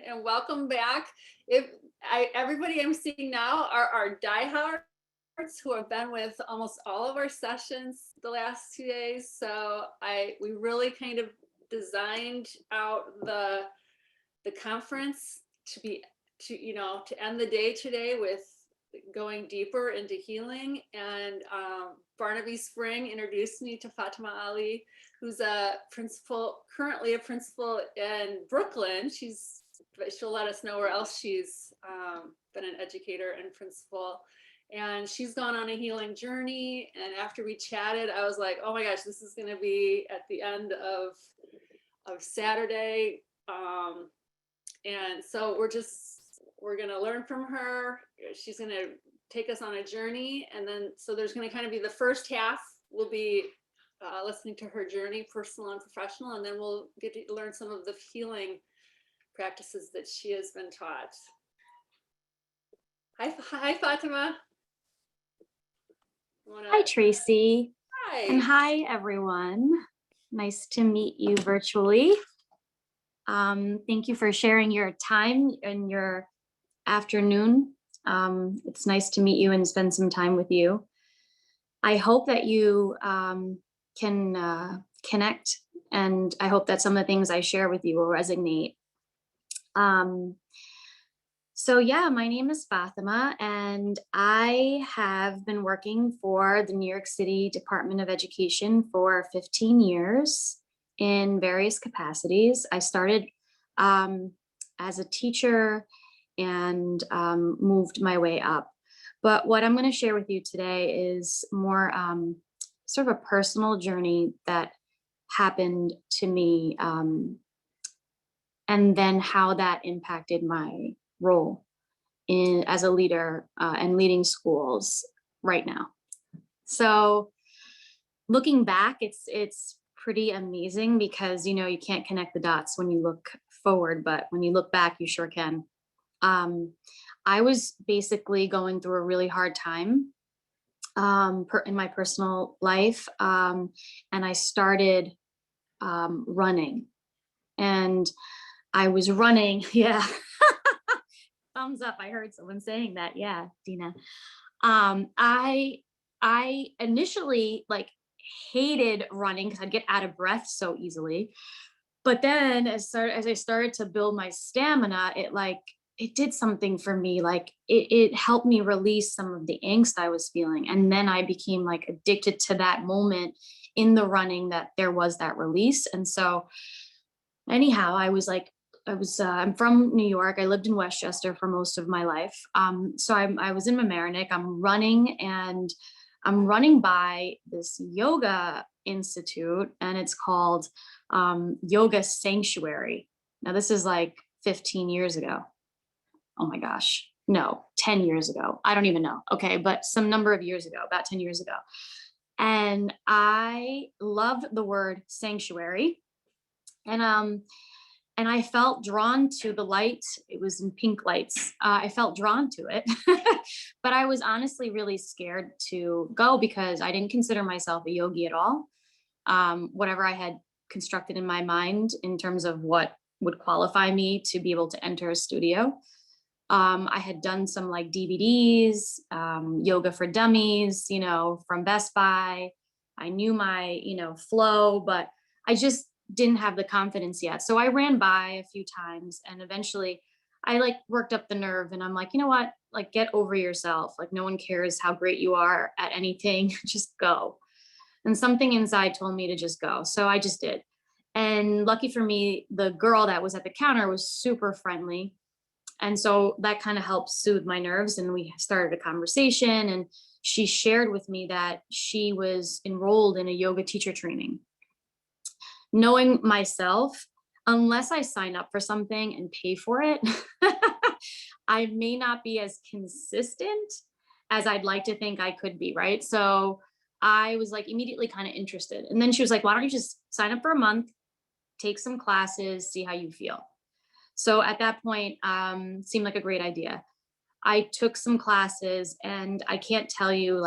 and welcome back. Everybody I'm seeing now are our diehards who have been with almost all of our sessions the last 2 days. So we really kind of designed out the conference to end the day today with going deeper into healing. And Barnaby Spring introduced me to Fatima Ali, who's currently a principal in Brooklyn. She'll let us know where else she's been an educator and principal. And she's gone on a healing journey. And after we chatted, I was like, oh my gosh, this is going to be at the end of Saturday. And so we're going to learn from her. She's going to take us on a journey. And then, so there's going to kind of be the first half will be listening to her journey, personal and professional. And then we'll get to learn some of the healing practices that she has been taught. Hi, Fatima. Hi, Tracy. Hi. And hi, everyone. Nice to meet you virtually. Thank you for sharing your time and your afternoon. It's nice to meet you and spend some time with you. I hope that you can connect, and I hope that some of the things I share with you will resonate. So yeah, my name is Fatima, and I have been working for the New York City Department of Education for 15 years in various capacities. I started as a teacher and moved my way up. But what I'm going to share with you today is more sort of a personal journey that happened to me, and then how that impacted my role as a leader and leading schools right now. So looking back, it's pretty amazing because, you can't connect the dots when you look forward, but when you look back, you sure can. I was basically going through a really hard time in my personal life, and I started running, and I was running. Yeah. Thumbs up. I heard someone saying that. Yeah, Dina. I initially hated running because I'd get out of breath so easily. But then as I started to build my stamina, it did something for me. It helped me release some of the angst I was feeling. And then I became addicted to that moment in the running, that there was that release. And so anyhow, I'm from New York. I lived in Westchester for most of my life. So I was in Mamaroneck. I'm running, and I'm running by this yoga institute, and it's called Yoga Sanctuary. Now, this is 15 years ago. Oh my gosh. No, 10 years ago. I don't even know. Okay. But some number of years ago, about 10 years ago. And I loved the word sanctuary. And I felt drawn to the light. It was in pink lights. I felt drawn to it, but I was honestly really scared to go because I didn't consider myself a yogi at all. Whatever I had constructed in my mind in terms of what would qualify me to be able to enter a studio. I had done some DVDs, yoga for dummies, from Best Buy. I knew my, flow, but I just didn't have the confidence yet. So I ran by a few times, and eventually I worked up the nerve, and I'm like, you know what, get over yourself. No one cares how great you are at anything. Just go. And something inside told me to just go. So I just did. And lucky for me, the girl that was at the counter was super friendly. And so that kind of helped soothe my nerves. And we started a conversation, and she shared with me that she was enrolled in a yoga teacher training. Knowing myself, unless I sign up for something and pay for it, I may not be as consistent as I'd like to think I could be, right? So I was immediately kind of interested. And then she was like, why don't you just sign up for a month, take some classes, see how you feel. So at that point, seemed like a great idea. I took some classes, and I can't tell you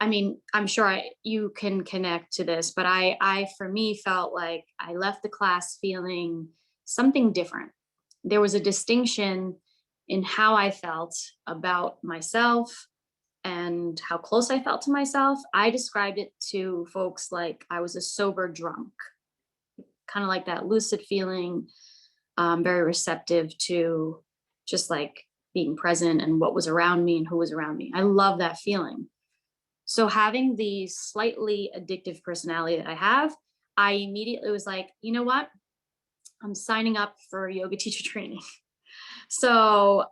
I'm sure you can connect to this, but I for me felt like I left the class feeling something different. there was a distinction in how I felt about myself and how close I felt to myself. I described it to folks like I was a sober drunk, kind of like that lucid feeling, very receptive to just like being present and what was around me and who was around me. I love that feeling. So having the slightly addictive personality that I have, I immediately was like, you know what? I'm signing up for yoga teacher training. So,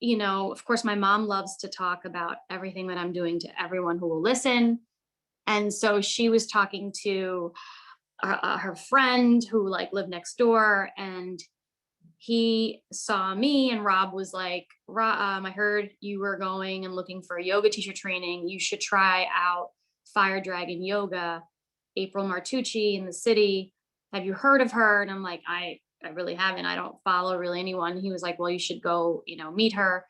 of course, my mom loves to talk about everything that I'm doing to everyone who will listen. And so she was talking to her friend who like lived next door, and he saw me, and Rob was like, I heard you were going and looking for a yoga teacher training. You should try out Fire Dragon Yoga, April Martucci in the city. Have you heard of her? And I'm like, I really haven't. I don't follow really anyone. He was like, well, you should go, meet her.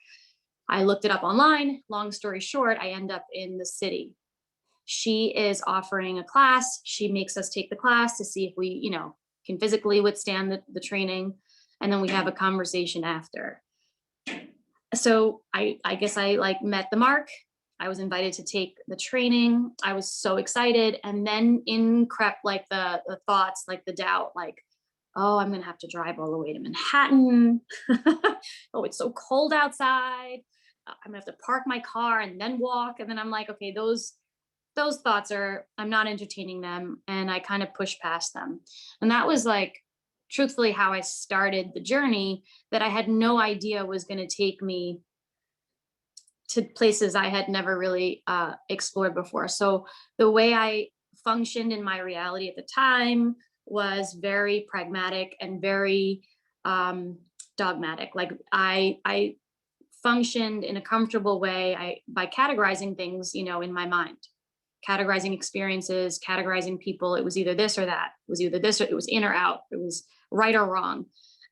I looked it up online. Long story short, I end up in the city. She is offering a class. She makes us take the class to see if we, can physically withstand the training. And then we have a conversation after. So I guess I like met the mark. I was invited to take the training. I was so excited. And then in crept like the thoughts, like the doubt, like, oh, I'm going to have to drive all the way to Manhattan. Oh, it's so cold outside. I'm going to have to park my car and then walk. And then I'm like, okay, those thoughts I'm not entertaining them. And I kind of push past them. And that was like, truthfully, how I started the journey that I had no idea was going to take me to places I had never really explored before. So the way I functioned in my reality at the time was very pragmatic and very dogmatic. Like I functioned in a comfortable way by categorizing things, in my mind, categorizing experiences, categorizing people. It was either this or that. It was either this or it was in or out. It was right or wrong.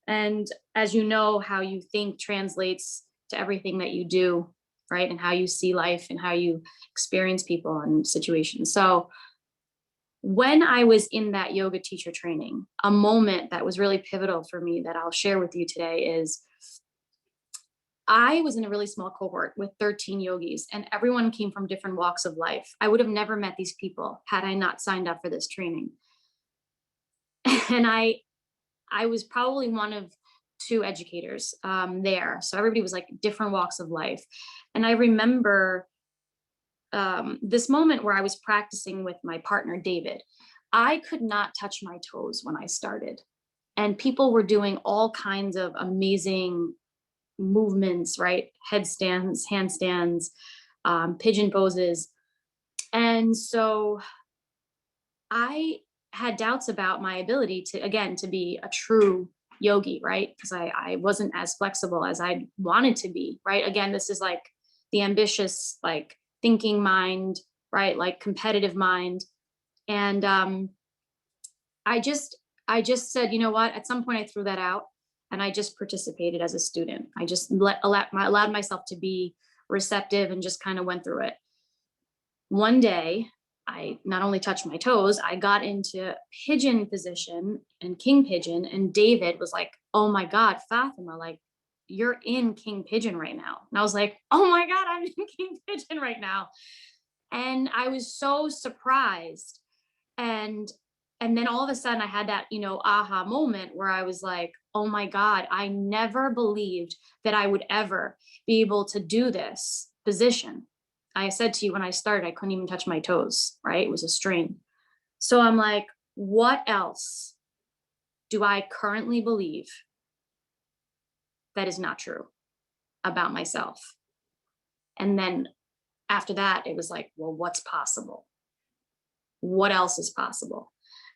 And as you know, how you think translates to everything that you do, right? And how you see life and how you experience people and situations. So when I was in that yoga teacher training, a moment that was really pivotal for me that I'll share with you today is I was in a really small cohort with 13 yogis, and everyone came from different walks of life. I would have never met these people had I not signed up for this training. And I was probably one of two educators there. So everybody was like different walks of life. And I remember this moment where I was practicing with my partner, David. I could not touch my toes when I started. And people were doing all kinds of amazing movements, right? Headstands, handstands, pigeon poses. And so I had doubts about my ability to be a true yogi, right? Because I wasn't as flexible as I wanted to be, right? Again, this is like the ambitious, like thinking mind, right? Like competitive mind. And I just said, you know what? At some point I threw that out and I just participated as a student. I just allowed myself to be receptive and just kind of went through it. One day, I not only touched my toes, I got into pigeon position and king pigeon. And David was like, oh my God, Fatima, like you're in king pigeon right now. And I was like, oh my God, I'm in king pigeon right now. And I was so surprised. And then all of a sudden I had that, aha moment where I was like, oh my God, I never believed that I would ever be able to do this position. I said to you when I started, I couldn't even touch my toes, right? It was a strain. So I'm like, what else do I currently believe that is not true about myself? And then after that, it was like, well, what's possible? What else is possible?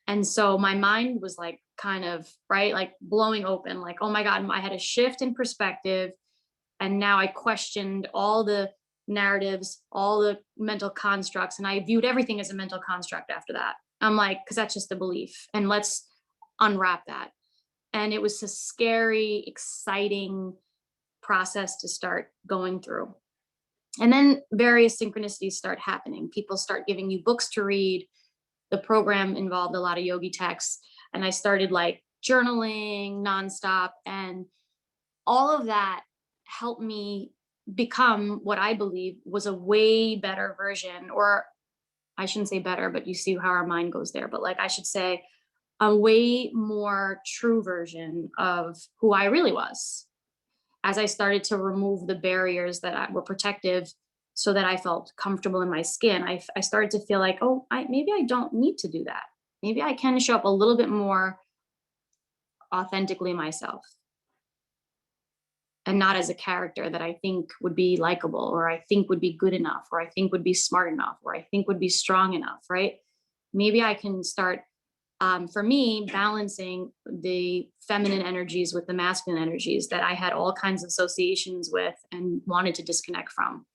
And so my mind was like kind of, right, like blowing open, like, oh my God, I had a shift in perspective. And now I questioned all the narratives, all the mental constructs, and I viewed everything as a mental construct after that. I'm like, because that's just a belief. And let's unwrap that. And it was a scary, exciting process to start going through. And then various synchronicities start happening. People start giving you books to read. The program involved a lot of yogi texts. And I started like journaling nonstop. And all of that helped me become what I believe was a way better version, or I shouldn't say better, but you see how our mind goes there. But like, I should say a way more true version of who I really was as I started to remove the barriers that were protective so that I felt comfortable in my skin. I started to feel like, oh, maybe I don't need to do that. Maybe I can show up a little bit more authentically myself and not as a character that I think would be likable, or I think would be good enough, or I think would be smart enough, or I think would be strong enough, right? Maybe I can start, for me, balancing the feminine energies with the masculine energies that I had all kinds of associations with and wanted to disconnect from.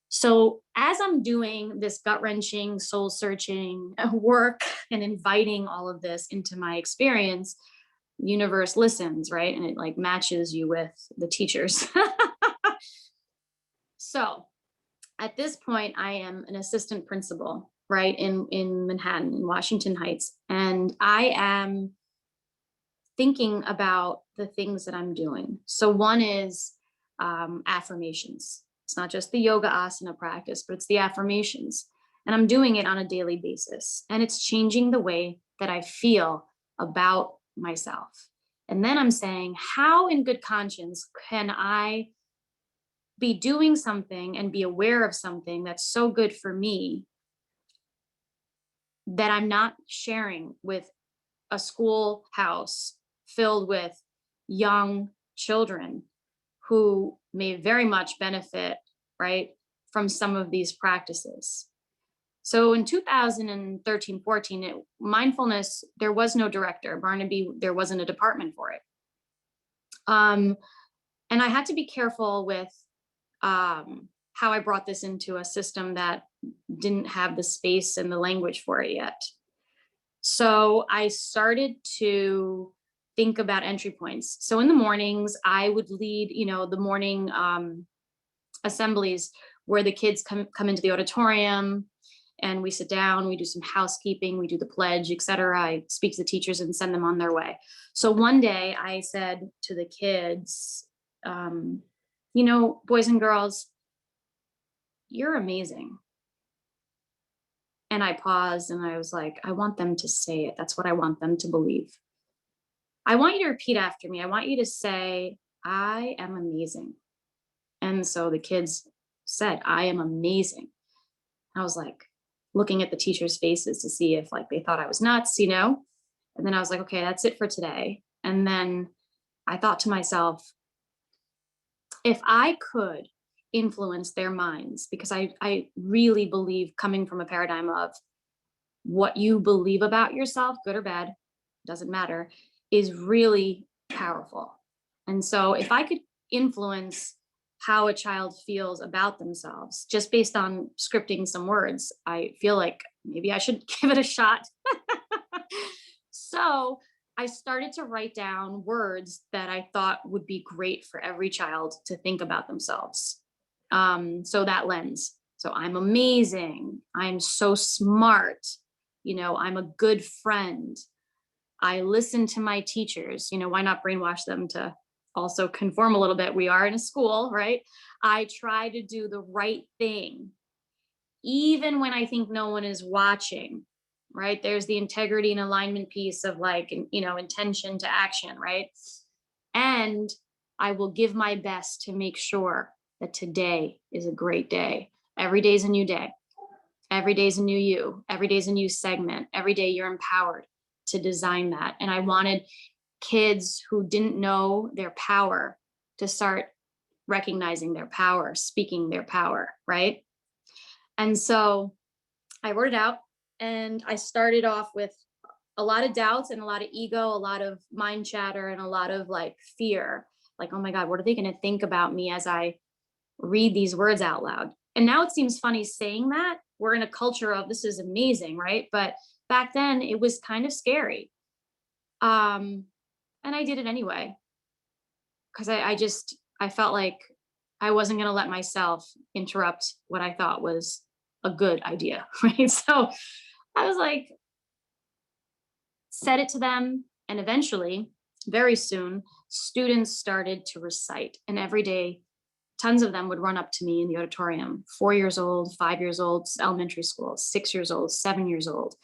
So as I'm doing this gut-wrenching, soul-searching work and inviting all of this into my experience, universe listens, right? And it like matches you with the teachers. So at this point, I am an assistant principal, right, in Manhattan, in Washington Heights. And I am thinking about the things that I'm doing. So one is affirmations. It's not just the yoga asana practice, but it's the affirmations. And I'm doing it on a daily basis. And it's changing the way that I feel about myself. And then I'm saying, how in good conscience can I be doing something and be aware of something that's so good for me that I'm not sharing with a schoolhouse filled with young children who may very much benefit, right, from some of these practices. So in 2013, 14, mindfulness, there was no director. Barnaby, there wasn't a department for it. And I had to be careful with how I brought this into a system that didn't have the space and the language for it yet. So I started to think about entry points. So in the mornings, I would lead, the morning assemblies where the kids come into the auditorium and we sit down, we do some housekeeping, we do the pledge, et cetera. I speak to the teachers and send them on their way. So one day I said to the kids, boys and girls, you're amazing. And I paused and I was like, I want them to say it. That's what I want them to believe. I want you to repeat after me. I want you to say, I am amazing. And so the kids said, I am amazing. I was like looking at the teachers' faces to see if like they thought I was nuts, And then I was like, okay, that's it for today. And then I thought to myself, if I could influence their minds, because I really believe, coming from a paradigm of what you believe about yourself, good or bad, doesn't matter, is really powerful. And so if I could influence how a child feels about themselves just based on scripting some words, I feel like maybe I should give it a shot. So I started to write down words that I thought would be great for every child to think about themselves. So that lens. So I'm amazing. I'm so smart. I'm a good friend. I listen to my teachers. Why not brainwash them to also conform a little bit? We are in a school, right? I try to do the right thing, even when I think no one is watching, right? There's the integrity and alignment piece of like, intention to action, right? And I will give my best to make sure that today is a great day. Every day is a new day. Every day is a new you. Every day is a new segment. Every day you're empowered to design that. And I wanted kids who didn't know their power to start recognizing their power, speaking their power, right? And so I wrote it out and I started off with a lot of doubts and a lot of ego, a lot of mind chatter, and a lot of like fear. Like, oh my God, what are they going to think about me as I read these words out loud? And now it seems funny saying that. We're in a culture of this is amazing, right? But back then it was kind of scary. And I did it anyway. Because I felt like I wasn't going to let myself interrupt what I thought was a good idea, right? So I was like, said it to them, and eventually, very soon, students started to recite. And every day, tons of them would run up to me in the auditorium, 4 years old, 5 years old, elementary school, 6 years old, 7 years old,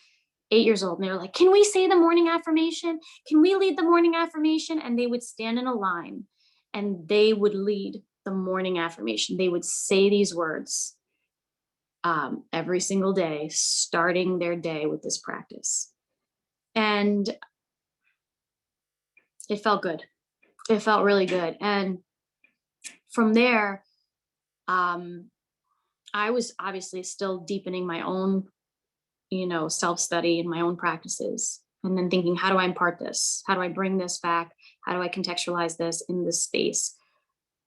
8 years old. And they were like, can we say the morning affirmation? Can we lead the morning affirmation? And they would stand in a line and they would lead the morning affirmation. They would say these words every single day, starting their day with this practice. And it felt good. It felt really good. And from there, I was obviously still deepening my own, self-study and my own practices. And then thinking, how do I impart this? How do I bring this back? How do I contextualize this in this space?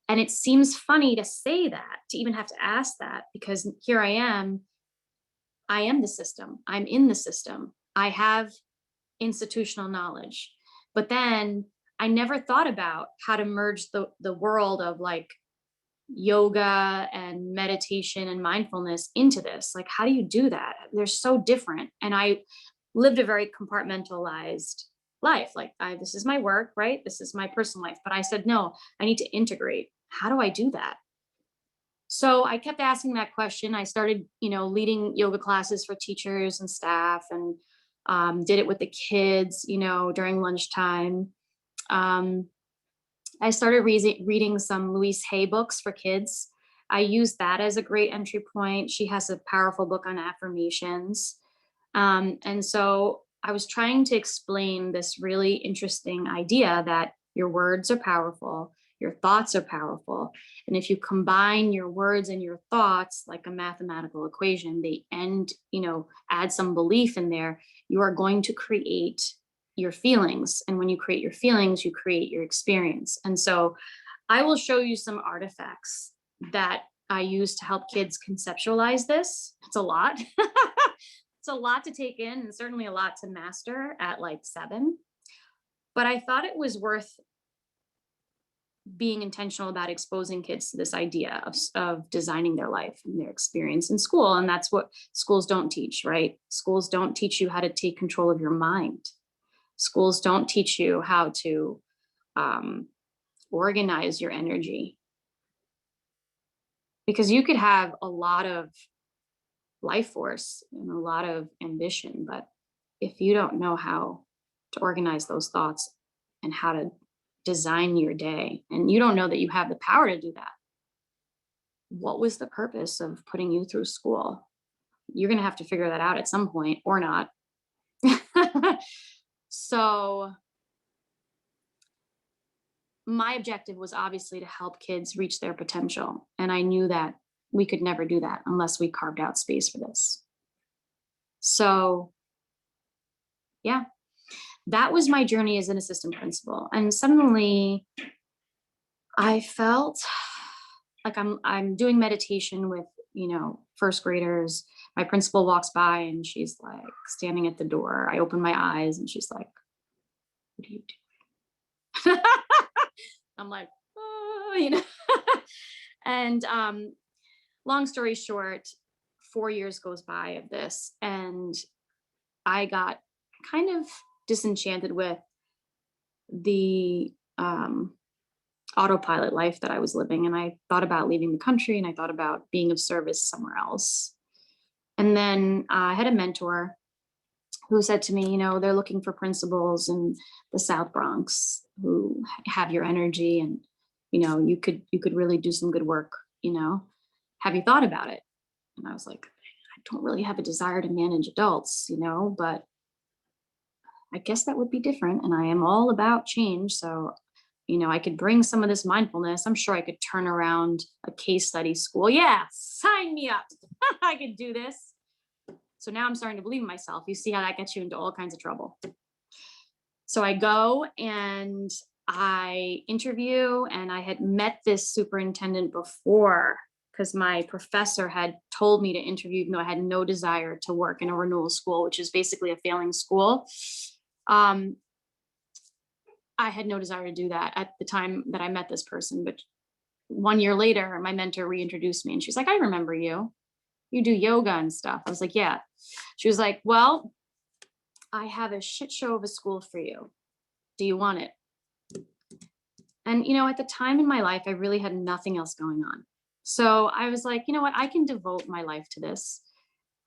And it seems funny to say that, to even have to ask that, because here I am the system. I'm in the system. I have institutional knowledge. But then I never thought about how to merge the world of like yoga and meditation and mindfulness into this. Like, how do you do that? They're so different. And I lived a very compartmentalized life. Like, this is my work, right? This is my personal life. But I said, no, I need to integrate. How do I do that? So I kept asking that question. I started, leading yoga classes for teachers and staff, and did it with the kids, during lunchtime. I started reading some Louise Hay books for kids. I used that as a great entry point. She has a powerful book on affirmations. And so I was trying to explain this really interesting idea that your words are powerful, your thoughts are powerful. And if you combine your words and your thoughts like a mathematical equation, they add some belief in there, you are going to create your feelings. And when you create your feelings, you create your experience. And so I will show you some artifacts that I use to help kids conceptualize this. It's a lot. It's a lot to take in, and certainly a lot to master at like 7. But I thought it was worth being intentional about exposing kids to this idea of designing their life and their experience in school. And that's what schools don't teach, right? Schools don't teach you how to take control of your mind. Schools don't teach you how to organize your energy. Because you could have a lot of life force and a lot of ambition, but if you don't know how to organize those thoughts and how to design your day, and you don't know that you have the power to do that, what was the purpose of putting you through school? You're going to have to figure that out at some point, or not. So my objective was obviously to help kids reach their potential. And I knew that we could never do that unless we carved out space for this. So yeah, that was my journey as an assistant principal. And suddenly I felt like I'm doing meditation with, first graders. My principal walks by and she's like standing at the door. I open my eyes and she's like, what are you doing? I'm like, oh, and long story short, 4 years goes by of this, and I got kind of disenchanted with the autopilot life that I was living. And I thought about leaving the country, and I thought about being of service somewhere else. And then I had a mentor who said to me, they're looking for principals in the South Bronx who have your energy, and, you could really do some good work, have you thought about it? And I was like, I don't really have a desire to manage adults, but I guess that would be different. And I am all about change. So, I could bring some of this mindfulness. I'm sure I could turn around a case study school. Yeah, sign me up. I could do this. So now I'm starting to believe in myself. You see how that gets you into all kinds of trouble. So I go and I interview, and I had met this superintendent before because my professor had told me to interview, even though I had no desire to work in a renewal school, which is basically a failing school. I had no desire to do that at the time that I met this person. But 1 year later, my mentor reintroduced me, and she's like, I remember you. You do yoga and stuff. I was like, yeah. She was like, well, I have a shit show of a school for you. Do you want it? And, at the time in my life, I really had nothing else going on. So I was like, you know what? I can devote my life to this.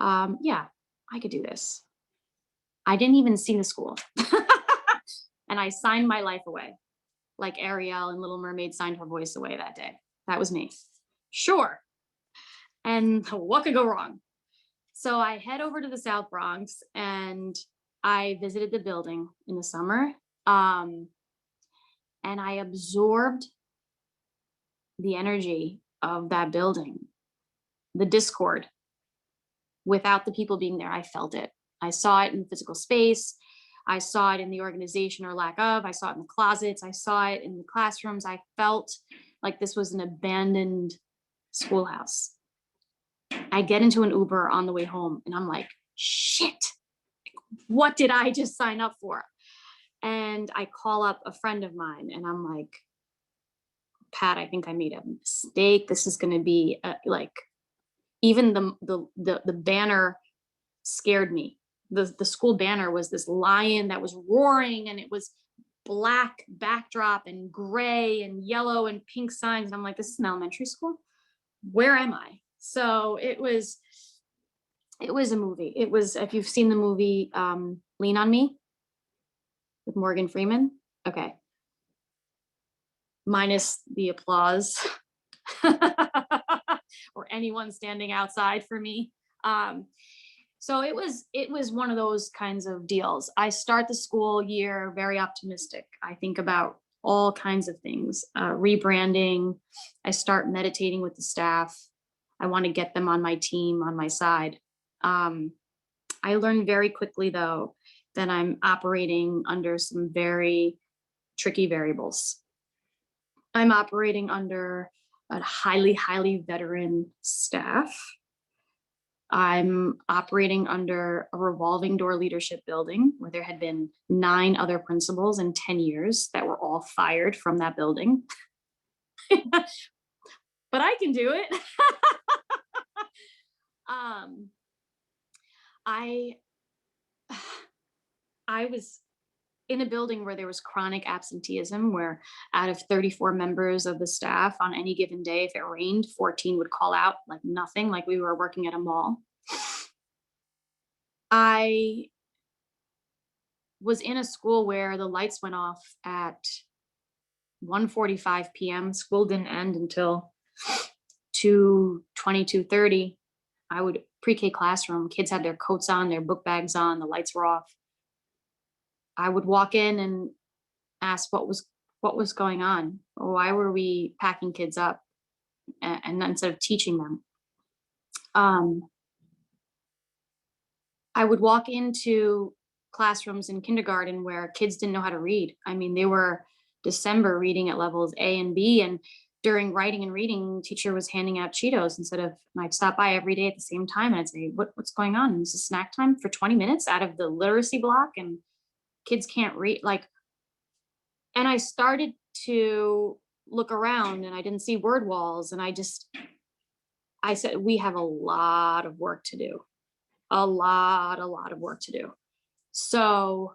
Yeah, I could do this. I didn't even see the school. And I signed my life away, like Ariel and Little Mermaid signed her voice away that day. That was me. Sure. And what could go wrong? So I head over to the South Bronx and I visited the building in the summer. Um, and I absorbed the energy of that building, the discord. Without the people being there, I felt it. I saw it in physical space. I saw it in the organization or lack of. I saw it in the closets. I saw it in the classrooms. I felt like this was an abandoned schoolhouse. I get into an Uber on the way home and I'm like, shit, what did I just sign up for? And I call up a friend of mine and I'm like, Pat, I think I made a mistake. This is going to be like, even the banner scared me. The school banner was this lion that was roaring and it was black backdrop and gray and yellow and pink signs. And I'm like, this is an elementary school. Where am I? So it was a movie. It was, if you've seen the movie Lean on Me with Morgan Freeman. Okay. Minus the applause or anyone standing outside for me. So it was one of those kinds of deals. I start the school year very optimistic. I think about all kinds of things, rebranding. I start meditating with the staff. I want to get them on my team, on my side. I learned very quickly, though, that I'm operating under some very tricky variables. I'm operating under a highly, highly veteran staff. I'm operating under a revolving door leadership building where there had been 9 other principals in 10 years that were all fired from that building. But I can do it. I I was in a building where there was chronic absenteeism, where out of 34 members of the staff on any given day, if it rained, 14 would call out like nothing, like we were working at a mall. I was in a school where the lights went off at 1:45 p.m. School didn't end until 2:20, 2:30. I would pre-K classroom, kids had their coats on, their book bags on, the lights were off. I would walk in and ask what was going on. Why were we packing kids up and instead of teaching them? I would walk into classrooms in kindergarten where kids didn't know how to read. I mean, they were December reading at levels A and B, and during writing and reading, teacher was handing out Cheetos instead of, and I'd stop by every day at the same time and I'd say, what's going on? Is this snack time for 20 minutes out of the literacy block and kids can't read? Like, and I started to look around and I didn't see word walls. And I said, we have a lot of work to do, a lot of work to do. So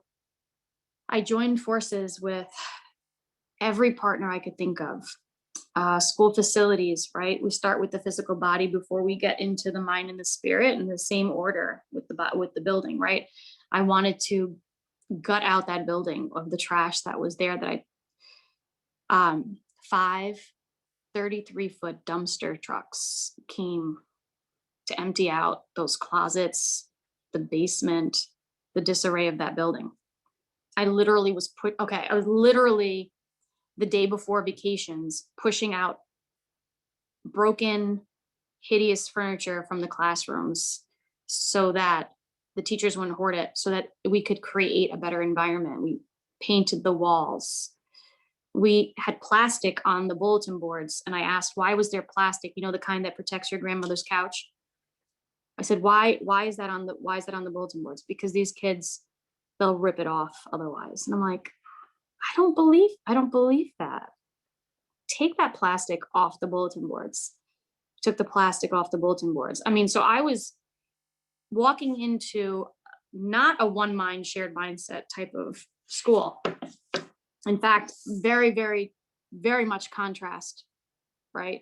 I joined forces with every partner I could think of. School facilities, right? We start with the physical body before we get into the mind and the spirit in the same order with the building, right? I wanted to gut out that building of the trash that was there, that 5 33-foot dumpster trucks came to empty out those closets, the basement, the disarray of that building. I was literally the day before vacations pushing out broken, hideous furniture from the classrooms so that the teachers wouldn't hoard it, so that we could create a better environment. We painted the walls. We had plastic on the bulletin boards, and I asked, why was there plastic? You know, the kind that protects your grandmother's couch. I said, why is that on the bulletin boards? Because these kids, they'll rip it off otherwise. And I'm like, I don't believe that. Take that plastic off the bulletin boards. Took the plastic off the bulletin boards. I mean, so I was walking into not a one mind shared mindset type of school. In fact, very, very very much contrast, right,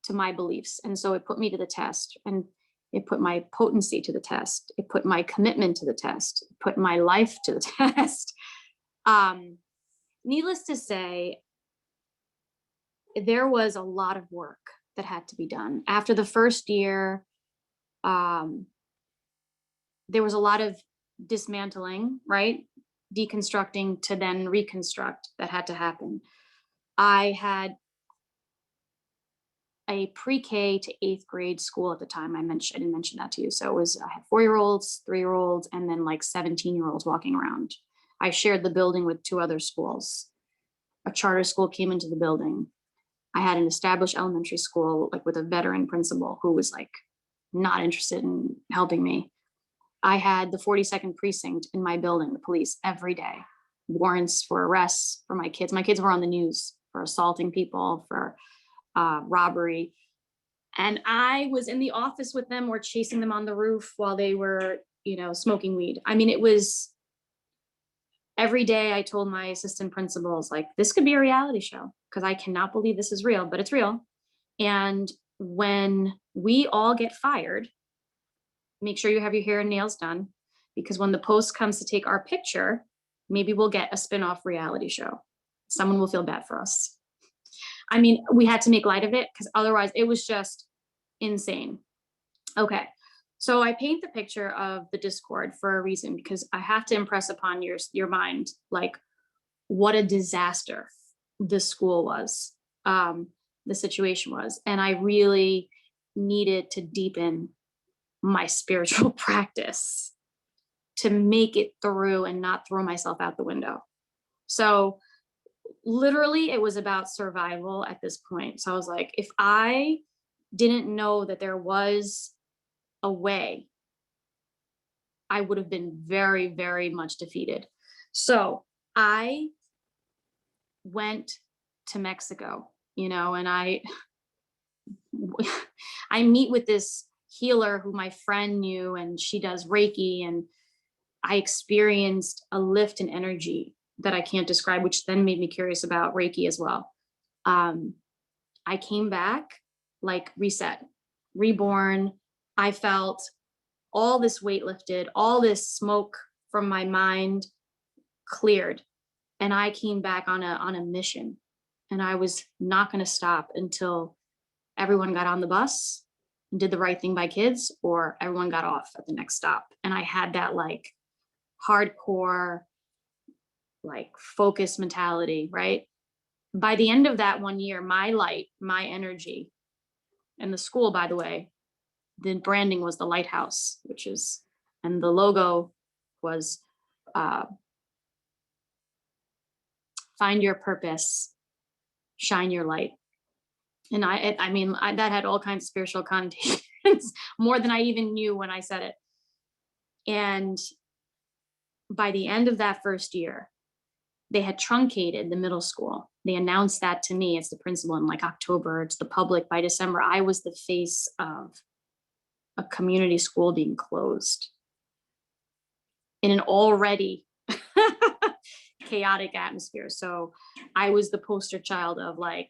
to my beliefs. And so it put me to the test, and it put my potency to the test. It put my commitment to the test, it put my life to the test. Needless to say, there was a lot of work that had to be done. After the first year, um, there was a lot of dismantling, right? Deconstructing to then reconstruct that had to happen. I had a pre-K to 8th grade school at the time. I didn't mention that to you. So I had 4-year-olds, 3-year-olds, and then like 17-year-olds walking around. I shared the building with 2 other schools. A charter school came into the building. I had an established elementary school, like with a veteran principal who was like not interested in helping me. I had the 42nd precinct in my building, the police every day, warrants for arrests for my kids. My kids were on the news for assaulting people, for robbery. And I was in the office with them or chasing them on the roof while they were, smoking weed. I mean, it was every day I told my assistant principals, like, this could be a reality show because I cannot believe this is real, but it's real. And when we all get fired, make sure you have your hair and nails done, because when the post comes to take our picture, maybe we'll get a spin-off reality show. Someone will feel bad for us. I mean, we had to make light of it because otherwise it was just insane. Okay. So I paint the picture of the discord for a reason, because I have to impress upon your mind, like, what a disaster this school was, the situation was. And I really needed to deepen my spiritual practice to make it through and not throw myself out the window. So literally it was about survival at this point. So I was like, if I didn't know that there was a way, I would have been very, very much defeated. So I went to Mexico, and I meet with this healer who my friend knew, and she does Reiki, and I experienced a lift in energy that I can't describe, which then made me curious about Reiki as well. I came back like reset, reborn. I felt all this weight lifted, all this smoke from my mind cleared. And I came back on a mission, and I was not going to stop until everyone got on the bus and did the right thing by kids, or everyone got off at the next stop. And I had that like hardcore, like focus mentality, right? By the end of that 1 year, my light, my energy, and the school, by the way, the branding was the lighthouse, and the logo was find your purpose, shine your light. And I mean, that had all kinds of spiritual connotations, more than I even knew when I said it. And by the end of that first year, they had truncated the middle school. They announced that to me as the principal in like October, to the public. By December, I was the face of a community school being closed in an already chaotic atmosphere. So I was the poster child of like,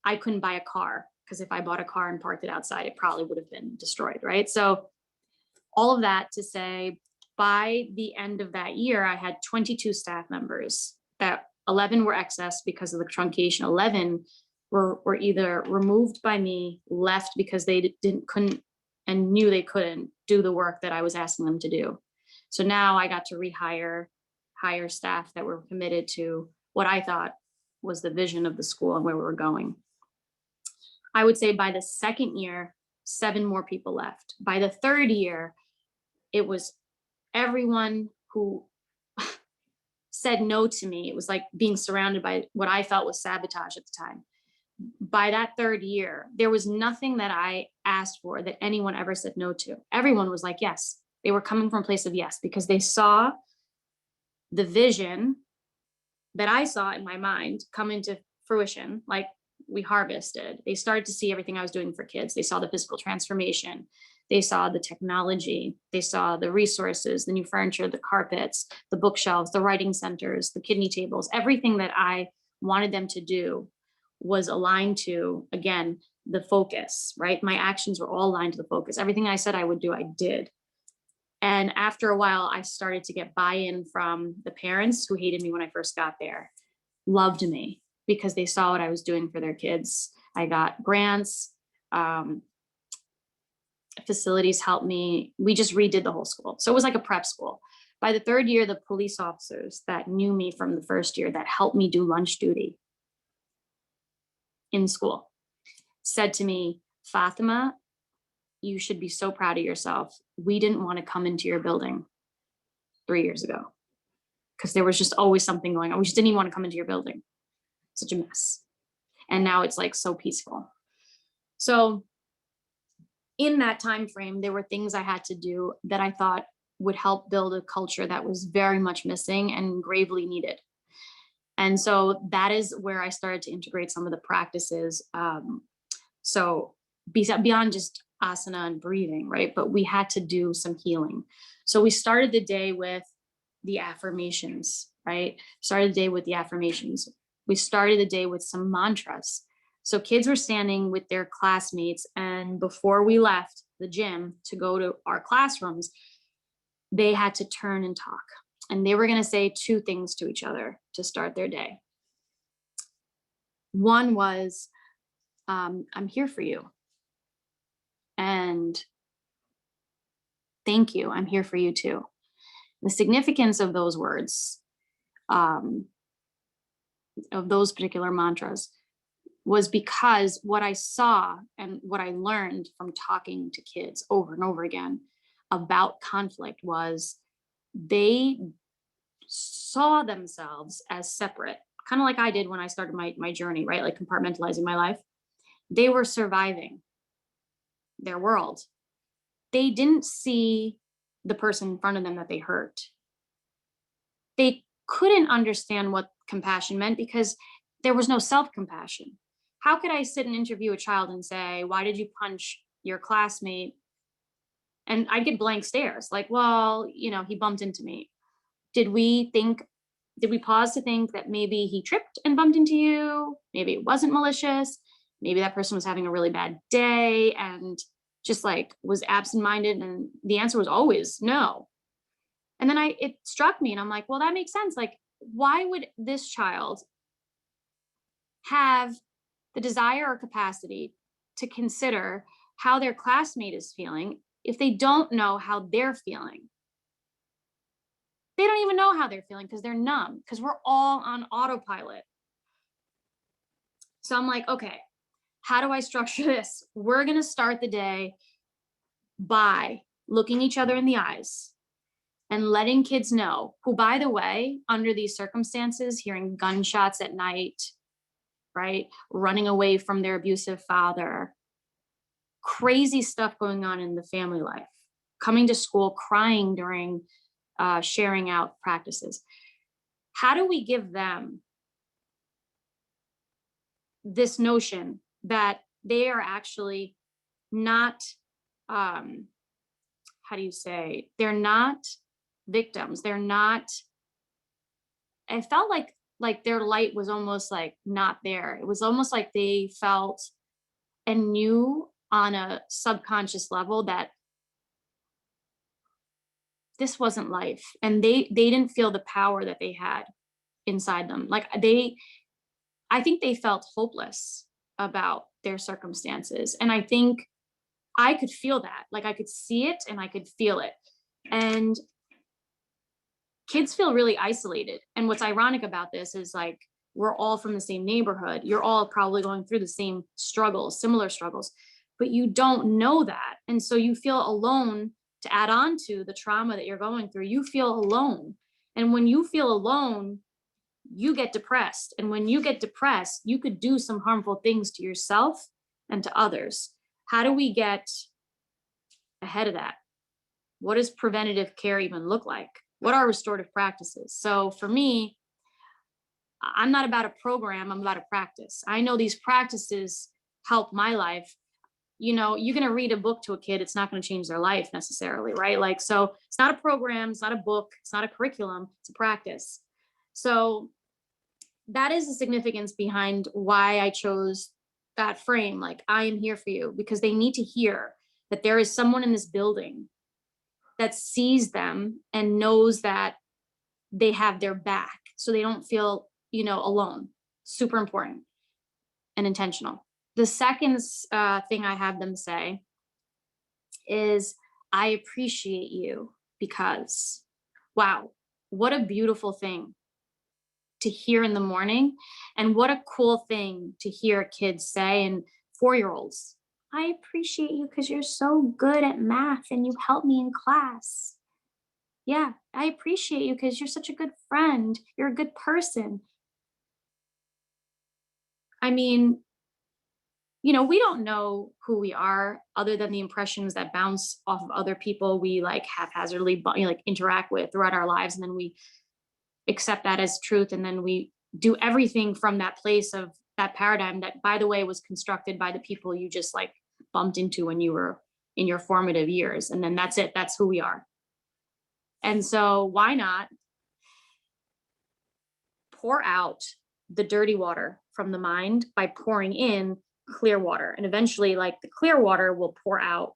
I couldn't buy a car, because if I bought a car and parked it outside, it probably would have been destroyed, right? So all of that to say, by the end of that year, I had 22 staff members. That 11 were excess because of the truncation. 11 were either removed by me, left because they couldn't and knew they couldn't do the work that I was asking them to do. So now I got to hire staff that were committed to what I thought was the vision of the school and where we were going. I would say by the second year, 7 more people left. By the third year, it was everyone who said no to me. It was like being surrounded by what I felt was sabotage at the time. By that third year, there was nothing that I asked for that anyone ever said no to. Everyone was like, yes. They were coming from a place of yes, because they saw the vision that I saw in my mind come into fruition. Like, we harvested. They started to see everything I was doing for kids. They saw the physical transformation. They saw the technology. They saw the resources, the new furniture, the carpets, the bookshelves, the writing centers, the kidney tables, everything that I wanted them to do was aligned to, again, the focus, right? My actions were all aligned to the focus. Everything I said I would do, I did. And after a while, I started to get buy-in from the parents who hated me when I first got there, loved me because they saw what I was doing for their kids. I got grants, facilities helped me. We just redid the whole school. So it was like a prep school. By the third year, the police officers that knew me from the first year that helped me do lunch duty in school said to me, Fatima, you should be so proud of yourself. We didn't want to come into your building 3 years ago because there was just always something going on. We just didn't even want to come into your building. Such a mess. And now it's like so peaceful. So in that time frame, there were things I had to do that I thought would help build a culture that was very much missing and gravely needed. And so that is where I started to integrate some of the practices. So beyond just asana and breathing, right? But we had to do some healing. So we started the day with the affirmations, right? Started the day with the affirmations. We started the day with some mantras. So kids were standing with their classmates, and before we left the gym to go to our classrooms, they had to turn and talk. And they were going to say 2 things to each other to start their day. One was, I'm here for you. And thank you. I'm here for you too. The significance of those words, of those particular mantras, was because what I saw and what I learned from talking to kids over and over again about conflict was they saw themselves as separate, kind of like I did when I started my journey, right? Like compartmentalizing my life. They were surviving their world. They didn't see the person in front of them that they hurt. They couldn't understand what compassion meant because there was no self-compassion. How could I sit and interview a child and say, why did you punch your classmate? And I'd get blank stares like, well, he bumped into me. Did we pause to think that maybe he tripped and bumped into you? Maybe it wasn't malicious. Maybe that person was having a really bad day and just like was absent-minded. And the answer was always no. And then it struck me and I'm like, well, that makes sense. Like, why would this child have the desire or capacity to consider how their classmate is feeling if they don't know how they're feeling? They don't even know how they're feeling because they're numb, because we're all on autopilot. So I'm like, okay, how do I structure this? We're going to start the day by looking each other in the eyes and letting kids know, who, by the way, under these circumstances, hearing gunshots at night, right? Running away from their abusive father, crazy stuff going on in the family life, coming to school, crying during sharing out practices. How do we give them this notion that they are actually not, how do you say, they're not victims. They're not, I felt like their light was almost like not there. It was almost like they felt and knew on a subconscious level that this wasn't life. And they didn't feel the power that they had inside them. Like I think they felt hopeless about their circumstances. And I think I could feel that. Like I could see it and I could feel it. And kids feel really isolated. And what's ironic about this is like, we're all from the same neighborhood. You're all probably going through the same struggles, similar struggles, but you don't know that. And so you feel alone. To add on to the trauma that you're going through, you feel alone. And when you feel alone, you get depressed. And when you get depressed, you could do some harmful things to yourself and to others. How do we get ahead of that? What does preventative care even look like? What are restorative practices? So for me, I'm not about a program, I'm about a practice. I know these practices help my life. You're going to read a book to a kid, it's not going to change their life necessarily, right? Like, so it's not a program, it's not a book, it's not a curriculum, it's a practice. So that is the significance behind why I chose that frame. Like, I am here for you, because they need to hear that there is someone in this building that sees them and knows that they have their back, so they don't feel, alone. Super important and intentional. The second thing I have them say is, I appreciate you because, wow, what a beautiful thing to hear in the morning. And what a cool thing to hear kids say, and 4-year-olds, I appreciate you because you're so good at math and you help me in class. Yeah, I appreciate you because you're such a good friend. You're a good person. I mean, we don't know who we are other than the impressions that bounce off of other people we like haphazardly like interact with throughout our lives. And then we accept that as truth. And then we do everything from that place of that paradigm that, by the way, was constructed by the people you just like bumped into when you were in your formative years. And then that's it. That's who we are. And so why not pour out the dirty water from the mind by pouring in clear water? And eventually, like, the clear water will pour out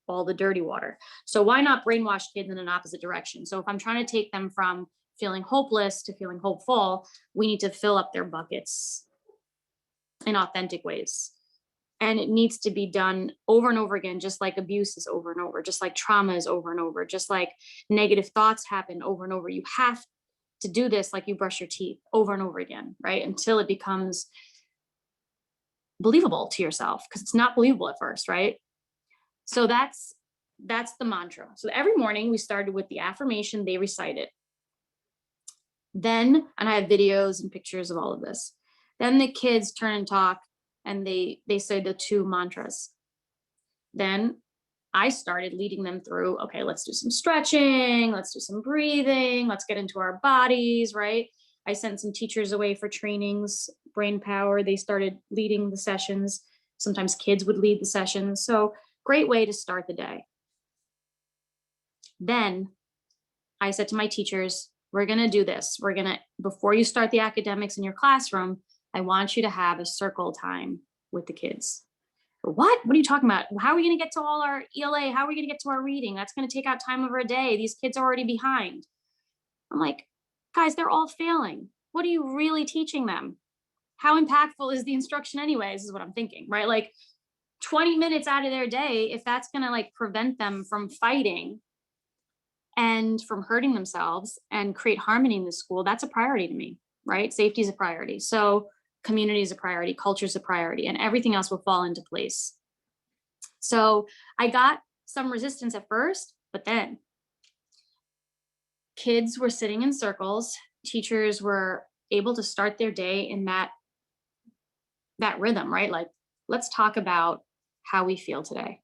all the dirty water. So why not brainwash kids in an opposite direction? So if I'm trying to take them from feeling hopeless to feeling hopeful, we need to fill up their buckets in authentic ways. And it needs to be done over and over again, just like abuse is over and over, just like trauma is over and over, just like negative thoughts happen over and over. You have to do this like you brush your teeth over and over again, right? Until it becomes believable to yourself, because it's not believable at first, right? So that's the mantra. So every morning we started with the affirmation, they recite it. Then, and I have videos and pictures of all of this. Then the kids turn and talk, and they say the 2 mantras. Then I started leading them through, okay, let's do some stretching, let's do some breathing, let's get into our bodies, right? I sent some teachers away for trainings, brain power. They started leading the sessions. Sometimes kids would lead the sessions. So great way to start the day. Then I said to my teachers, we're going to do this. Before you start the academics in your classroom, I want you to have a circle time with the kids. What are you talking about? How are we going to get to all our ELA? How are we going to get to our reading? That's going to take out time of our day. These kids are already behind. I'm like, guys, they're all failing. What are you really teaching them? How impactful is the instruction anyways, is what I'm thinking, right? Like 20 minutes out of their day, if that's going to like prevent them from fighting and from hurting themselves and create harmony in the school, that's a priority to me, right? Safety is a priority. So community is a priority, culture is a priority, and everything else will fall into place. So I got some resistance at first, but then kids were sitting in circles. Teachers were able to start their day in that rhythm, right? Like, let's talk about how we feel today.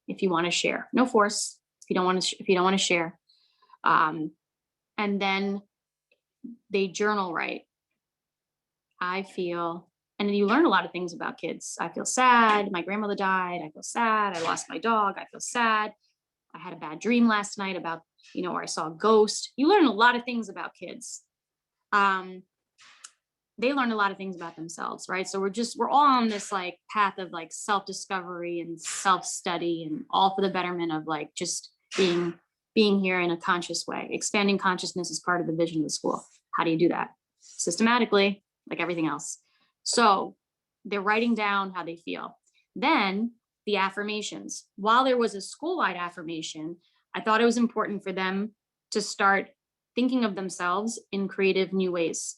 If you want to share, no force. If you don't want to share, and then they journal write. I feel, and you learn a lot of things about kids. I feel sad. My grandmother died. I feel sad. I lost my dog. I feel sad. I had a bad dream last night about, where I saw a ghost. You learn a lot of things about kids. They learn a lot of things about themselves, right? So we're all on this like path of like self-discovery and self-study, and all for the betterment of like just being here in a conscious way. Expanding consciousness is part of the vision of the school. How do you do that? Systematically, like everything else. So they're writing down how they feel. Then the affirmations. While there was a school-wide affirmation, I thought it was important for them to start thinking of themselves in creative new ways.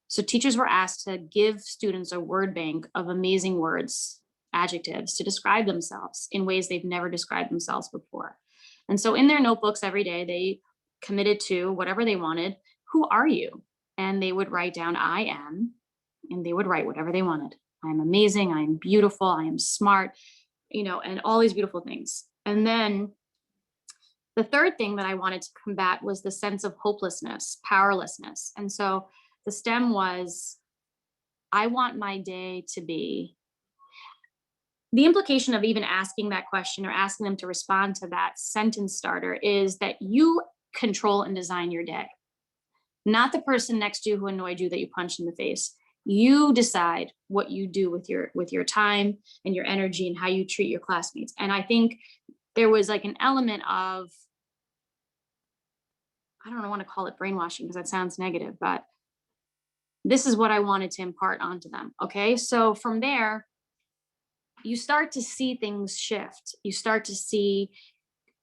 So teachers were asked to give students a word bank of amazing words, adjectives, to describe themselves in ways they've never described themselves before. And so in their notebooks every day, they committed to whatever they wanted. Who are you? And they would write down, I am, and they would write whatever they wanted. I'm amazing. I am beautiful. I am smart, and all these beautiful things. And then the third thing that I wanted to combat was the sense of hopelessness, powerlessness. And so the stem was, I want my day to be, the implication of even asking that question or asking them to respond to that sentence starter is that you control and design your day. not the person next to you who annoyed you that you punched in the face. You decide what you do with your time and your energy and how you treat your classmates. And I think there was like an element of, I don't want to call it brainwashing because that sounds negative, but this is what I wanted to impart onto them. Okay. So from there, you start to see things shift. You start to see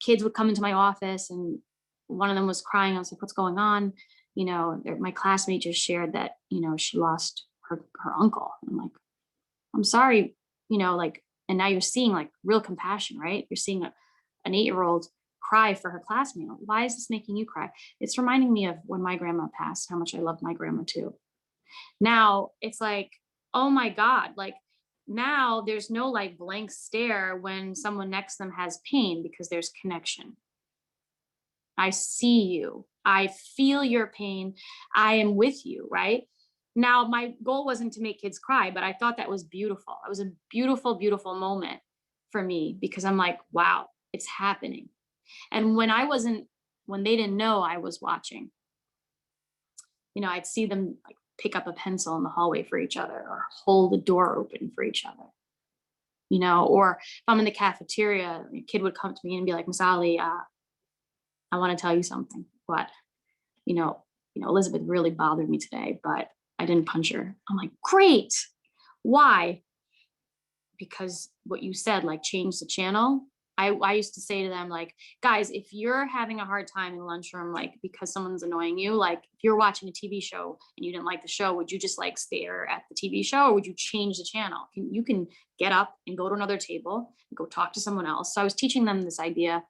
kids would come into my office and one of them was crying. I was like, what's going on? My classmate just shared that, she lost her uncle. I'm like, I'm sorry, like, and now you're seeing like real compassion, right? You're seeing an 8-year-old cry for her classmate. Why is this making you cry? It's reminding me of when my grandma passed, how much I loved my grandma too. Now it's like, oh my God, like now there's no like blank stare when someone next to them has pain because there's connection. I see you. I feel your pain. I am with you, right? Now, my goal wasn't to make kids cry, but I thought that was beautiful. It was a beautiful, beautiful moment for me because I'm like, wow, it's happening. And when they didn't know I was watching, I'd see them like pick up a pencil in the hallway for each other or hold the door open for each other, or if I'm in the cafeteria, a kid would come to me and be like, Miss Ali, I want to tell you something, but Elizabeth really bothered me today, but I didn't punch her. I'm like, great. Why? Because what you said, like change the channel. I used to say to them, like, guys, if you're having a hard time in the lunchroom, like because someone's annoying you, like if you're watching a TV show and you didn't like the show, would you just like stare at the TV show or would you change the channel? You can get up and go to another table and go talk to someone else. So I was teaching them this idea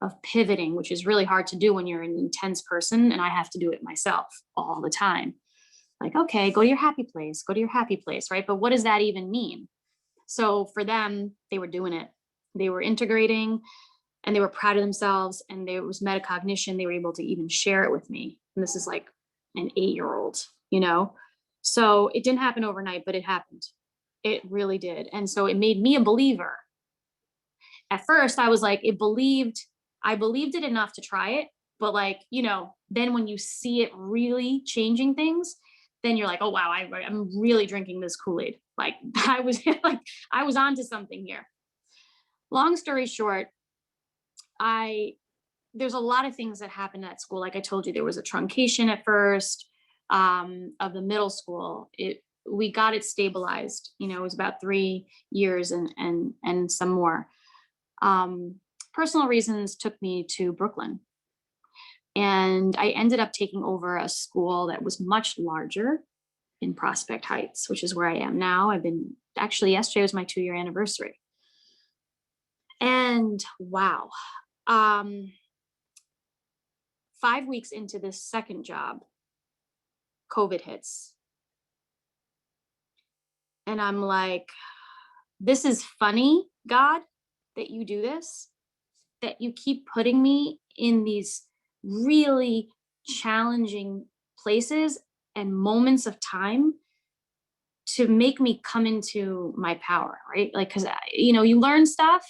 of pivoting, which is really hard to do when you're an intense person. And I have to do it myself all the time. Like, okay, go to your happy place, right? But what does that even mean? So for them, they were doing it. They were integrating and they were proud of themselves and there was metacognition. They were able to even share it with me. And this is like an 8-year-old, So it didn't happen overnight, but it happened. It really did. And so it made me a believer. At first I was like, I believed it enough to try it. But like, then when you see it really changing things, then you're like, oh wow, I'm really drinking this Kool-Aid. Like I was onto something here. Long story short, there's a lot of things that happened at school. Like I told you, there was a truncation at first of the middle school. We got it stabilized. It was about 3 years and some more. Personal reasons took me to Brooklyn. And I ended up taking over a school that was much larger in Prospect Heights, which is where I am now. Yesterday was my 2-year anniversary. And wow, 5 weeks into this second job, COVID hits. And I'm like, this is funny, God, that you do this, that you keep putting me in these really challenging places and moments of time to make me come into my power, right? Like, because, you learn stuff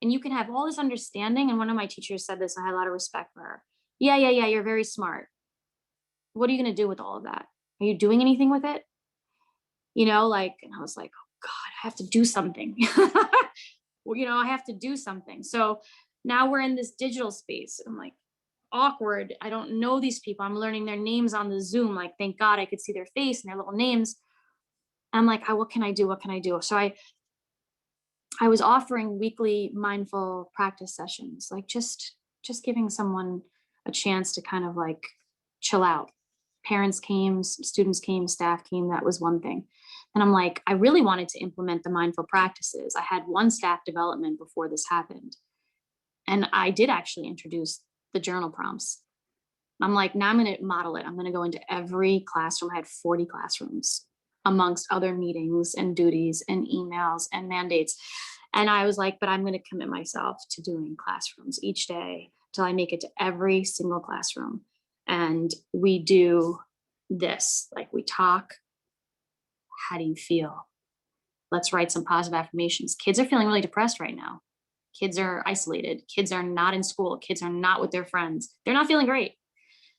and you can have all this understanding. And one of my teachers said this, I had a lot of respect for her. Yeah, you're very smart. What are you going to do with all of that? Are you doing anything with it? And I was like, oh God, I have to do something. Well, I have to do something. So now we're in this digital space. I'm like, awkward. I don't know these people. I'm learning their names on the Zoom. Like, thank God I could see their face and their little names. I'm like, what can I do? What can I do? So I was offering weekly mindful practice sessions, like just giving someone a chance to kind of like chill out. Parents came, students came, staff came. That was one thing. And I'm like, I really wanted to implement the mindful practices. I had one staff development before this happened. And I did actually introduce the journal prompts. I'm like, now I'm going to model it. I'm going to go into every classroom. I had 40 classrooms amongst other meetings and duties and emails and mandates. And I was like, but I'm going to commit myself to doing classrooms each day till I make it to every single classroom. And we do this, like we talk. How do you feel? Let's write some positive affirmations. Kids are feeling really depressed right now. Kids are isolated. Kids are not in school. Kids are not with their friends. They're not feeling great.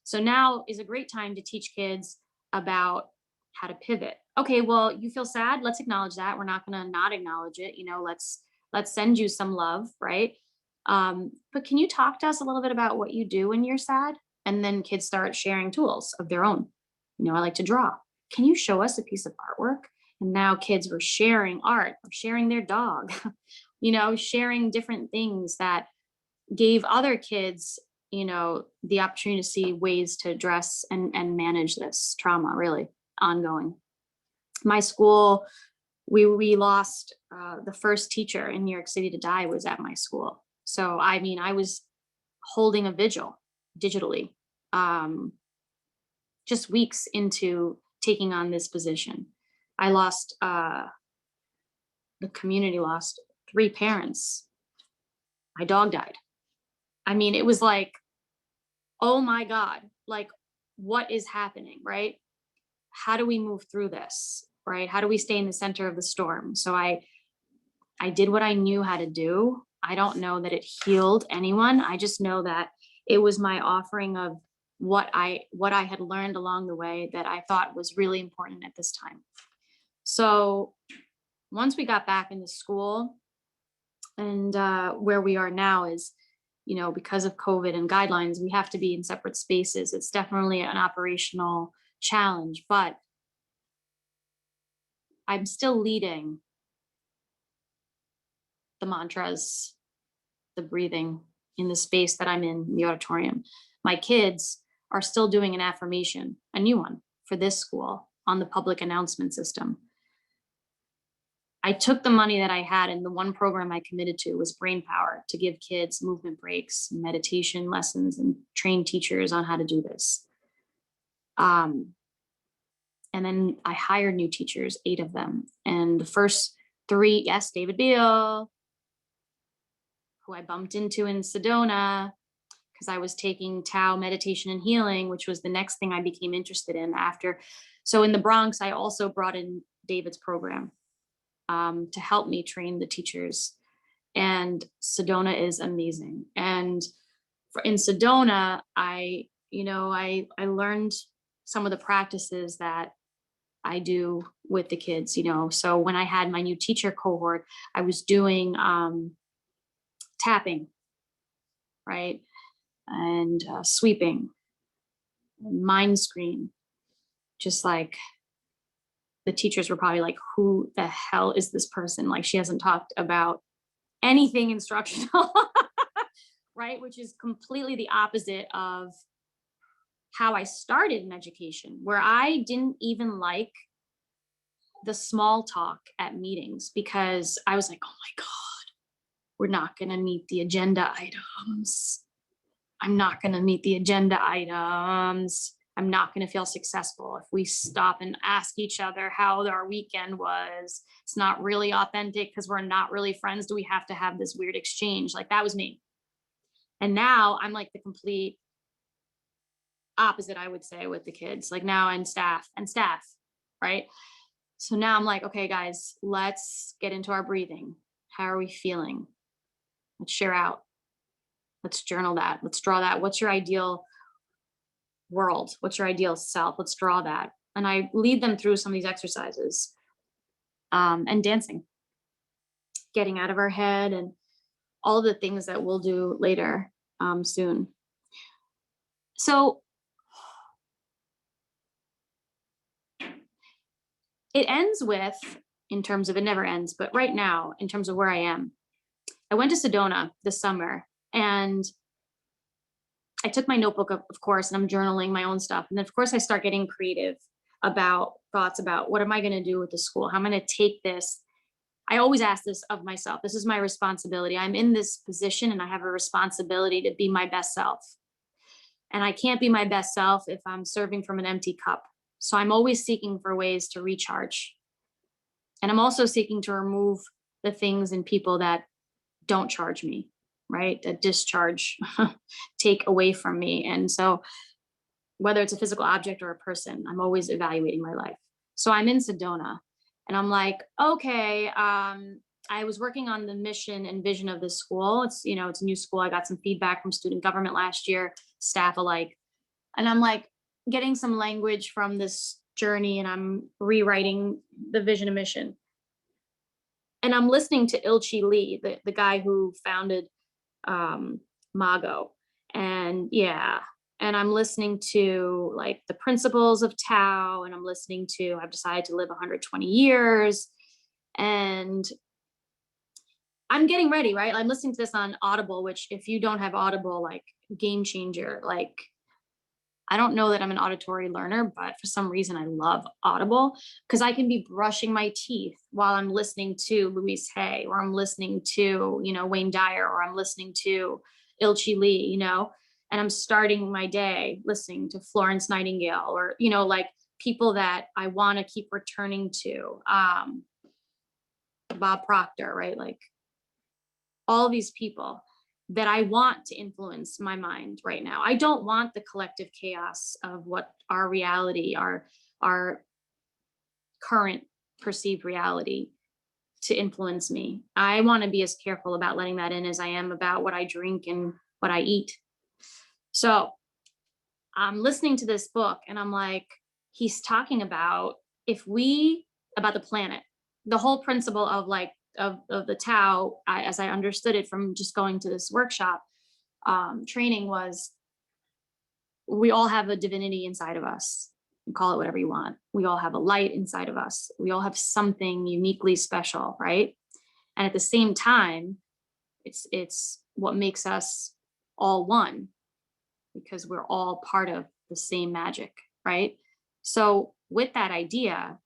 So now is a great time to teach kids about how to pivot. Okay, well, you feel sad. Let's acknowledge that. We're not going to not acknowledge it. Let's send you some love, right? But can you talk to us a little bit about what you do when you're sad? And then kids start sharing tools of their own. I like to draw. Can you show us a piece of artwork? And now kids were sharing art, or sharing their dog, sharing different things that gave other kids, the opportunity to see ways to address and manage this trauma, really ongoing. My school, we lost the first teacher in New York City to die was at my school. So, I mean, I was holding a vigil digitally, just weeks into taking on this position. I lost, the community lost 3 parents. My dog died. I mean, it was like, oh my God, like, what is happening, right? How do we move through this, right? How do we stay in the center of the storm? So I did what I knew how to do. I don't know that it healed anyone. I just know that it was my offering of what I had learned along the way that I thought was really important at this time. So once we got back into school, and where we are now is, because of COVID and guidelines, we have to be in separate spaces. It's definitely an operational challenge, but I'm still leading the mantras, the breathing in the space that I'm in the auditorium. My kids are still doing an affirmation, a new one for this school on the public announcement system. I took the money that I had, and the one program I committed to was Brain Power, to give kids movement breaks, meditation lessons, and train teachers on how to do this. And then I hired new teachers, 8 of them. And the first 3, yes, David Beal, who I bumped into in Sedona, because I was taking Tao meditation and healing, which was the next thing I became interested in after. So in the Bronx, I also brought in David's program to help me train the teachers. And Sedona is amazing. And in Sedona, I learned some of the practices that I do with the kids, So when I had my new teacher cohort, I was doing tapping, right? And sweeping, mind screen, just like the teachers were probably like, who the hell is this person? Like, she hasn't talked about anything instructional, right? Which is completely the opposite of how I started in education, where I didn't even like the small talk at meetings because I was like, oh my God, we're not going to meet the agenda items. I'm not going to meet the agenda items. I'm not going to feel successful if we stop and ask each other how our weekend was. It's not really authentic because we're not really friends. Do we have to have this weird exchange? Like, that was me. And now I'm like the complete opposite, I would say, with the kids. Like, now I'm staff, right? So now I'm like, okay, guys, let's get into our breathing. How are we feeling? Let's share out. Let's journal that. Let's draw that. What's your ideal world? What's your ideal self? Let's draw that. And I lead them through some of these exercises, and dancing, getting out of our head, and all of the things that we'll do later, soon. So it ends with, in terms of, it never ends, but right now, in terms of where I am, I went to Sedona this summer, and I took my notebook, of course, and I'm journaling my own stuff. And then, of course, I start getting creative about thoughts about what am I going to do with the school? How am I going to take this? I always ask this of myself. This is my responsibility. I'm in this position and I have a responsibility to be my best self. And I can't be my best self if I'm serving from an empty cup. So I'm always seeking for ways to recharge. And I'm also seeking to remove the things and people that don't charge me, right? That discharge, take away from me. And so whether it's a physical object or a person, I'm always evaluating my life. So I'm in Sedona and I'm like, okay, I was working on the mission and vision of this school. It's a new school. I got some feedback from student government last year, staff alike. And I'm like getting some language from this journey and I'm rewriting the vision and mission. And I'm listening to Ilchi Lee, the guy who founded Mago. And yeah, and I'm listening to like the principles of Tao, and I'm listening to I've decided to live 120 years. And I'm getting ready, right? I'm listening to this on Audible, which if you don't have Audible, like game changer. Like I don't know that I'm an auditory learner, but for some reason I love Audible because I can be brushing my teeth while I'm listening to Louise Hay, or I'm listening to, Wayne Dyer, or I'm listening to Ilchi Lee, and I'm starting my day listening to Florence Nightingale, or, like people that I want to keep returning to. Bob Proctor, right? Like all these people that I want to influence my mind right now. I don't want the collective chaos of what our reality, our current perceived reality to influence me. I want to be as careful about letting that in as I am about what I drink and what I eat. So I'm listening to this book and I'm like, he's talking about about the planet, the whole principle of like, of the Tao, as I understood it from just going to this workshop training, was we all have a divinity inside of us. You call it whatever you want. We all have a light inside of us. We all have something uniquely special, right? And at the same time, it's what makes us all one, because we're all part of the same magic, right? So with that idea,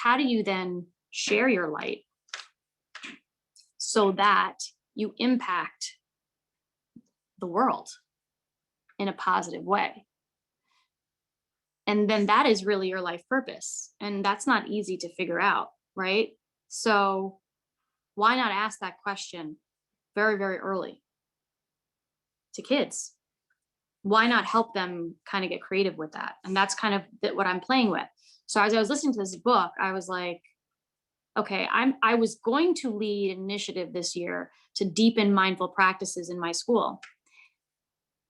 how do you then share your light so that you impact the world in a positive way? And then that is really your life purpose. And that's not easy to figure out, right? So why not ask that question very, very early to kids? Why not help them kind of get creative with that? And that's kind of what I'm playing with. So as I was listening to this book, I was like, okay, I was going to lead an initiative this year to deepen mindful practices in my school.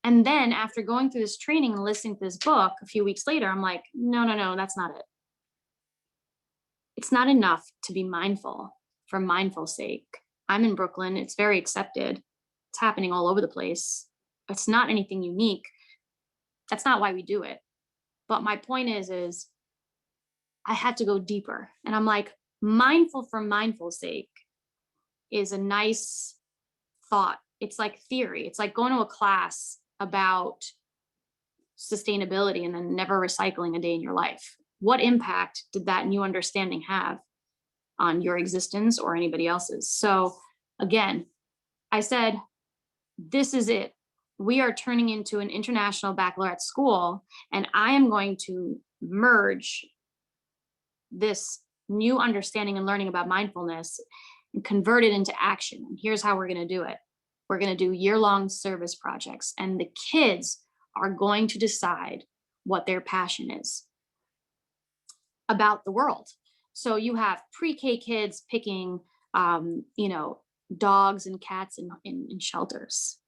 And then after going through this training and listening to this book a few weeks later, I'm like, no, that's not it. It's not enough to be mindful for mindful sake. I'm in Brooklyn. It's very accepted. It's happening all over the place. It's not anything unique. That's not why we do it. But my point is I had to go deeper. And I'm like, mindful for mindful sake is a nice thought. It's like theory. It's like going to a class about sustainability and then never recycling a day in your life. What impact did that new understanding have on your existence or anybody else's? So again, I said, this is it. We are turning into an international baccalaureate school, and I am going to merge this new understanding and learning about mindfulness and convert it into action. And here's how we're going to do it. We're going to do year-long service projects, and the kids are going to decide what their passion is about the world. So you have pre-K kids picking, dogs and cats in shelters.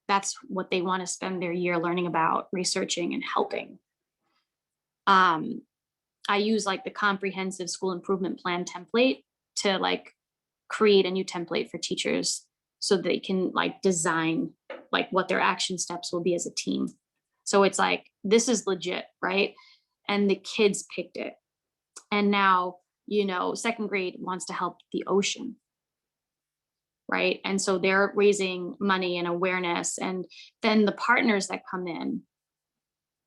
That's what they want to spend their year learning about, researching, and helping. I use like the comprehensive school improvement plan template to like create a new template for teachers so they can like design like what their action steps will be as a team. So it's like, this is legit, right? And the kids picked it. And now, second grade wants to help the ocean, right? And so they're raising money and awareness. And then the partners that come in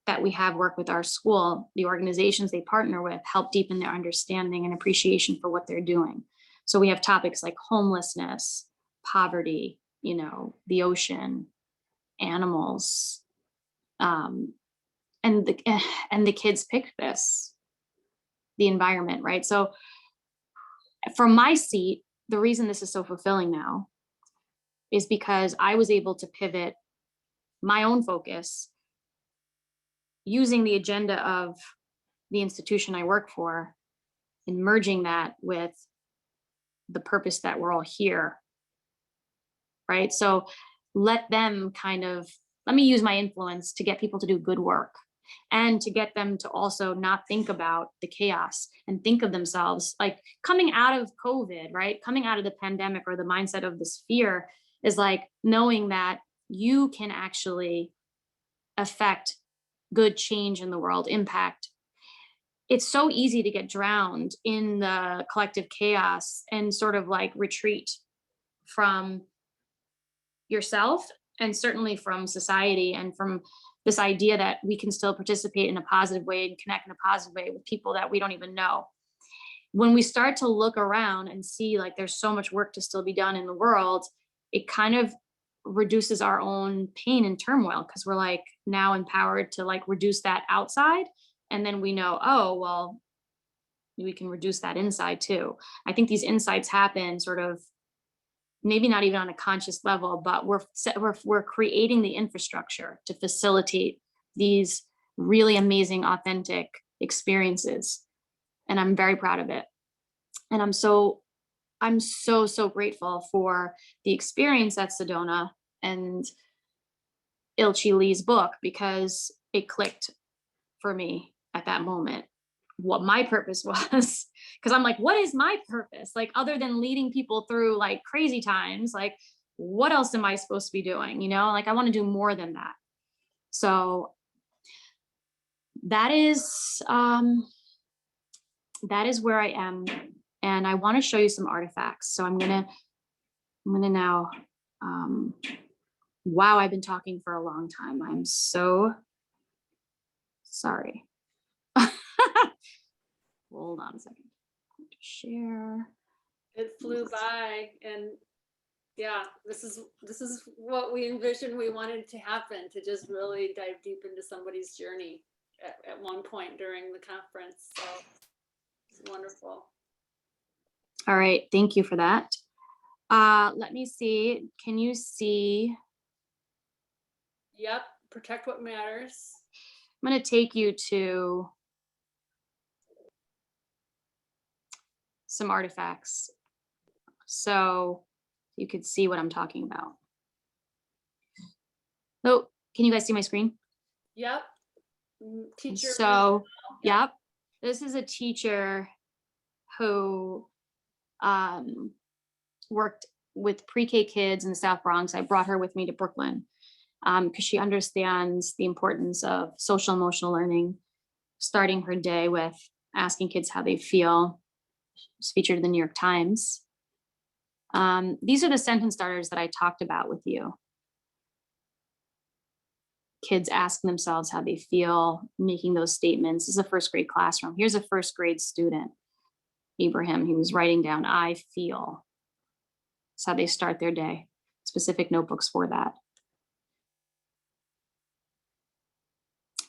that we have work with our school, the organizations they partner with, help deepen their understanding and appreciation for what they're doing. So we have topics like homelessness, poverty, the ocean, animals, and the kids pick this, the environment, right? So from my seat, the reason this is so fulfilling now is because I was able to pivot my own focus using the agenda of the institution I work for and merging that with the purpose that we're all here, right? So let them kind of let me use my influence to get people to do good work and to get them to also not think about the chaos and think of themselves like coming out of COVID, right? Coming out of the pandemic or the mindset of this fear is like knowing that you can actually affect good change in the world, impact. It's so easy to get drowned in the collective chaos and sort of like retreat from yourself and certainly from society and from this idea that we can still participate in a positive way and connect in a positive way with people that we don't even know. When we start to look around and see like there's so much work to still be done in the world, it kind of reduces our own pain and turmoil because we're like now empowered to like reduce that outside. And then we know, oh, well, we can reduce that inside too. I think these insights happen sort of maybe not even on a conscious level, but we're creating the infrastructure to facilitate these really amazing, authentic experiences. And I'm very proud of it. And I'm so grateful for the experience at Sedona and Ilchi Lee's book because it clicked for me at that moment what my purpose was. Because I'm like, what is my purpose? Like, other than leading people through like crazy times, like, what else am I supposed to be doing? You know, like, I want to do more than that. So that is where I am. And I want to show you some artifacts. So I'm gonna now, wow, I've been talking for a long time. I'm so sorry. Hold on a second. Share. It flew by, and yeah, this is what we envisioned we wanted to happen, to just really dive deep into somebody's journey at one point during the conference. So it's wonderful. All right, thank you for that. Let me see. Can you see? Yep, protect what matters. I'm going to take you to some artifacts so you could see what I'm talking about. Oh, can you guys see my screen? Yep. Teacher. So, yep. This is a teacher who worked with pre-K kids in the South Bronx. I brought her with me to Brooklyn because she understands the importance of social emotional learning, starting her day with asking kids how they feel. It's featured in the New York Times. These are the sentence starters that I talked about with you. Kids asking themselves how they feel, making those statements. This is a first grade classroom. Here's a first grade student, Abraham. He was writing down, I feel. That's how they start their day. Specific notebooks for that.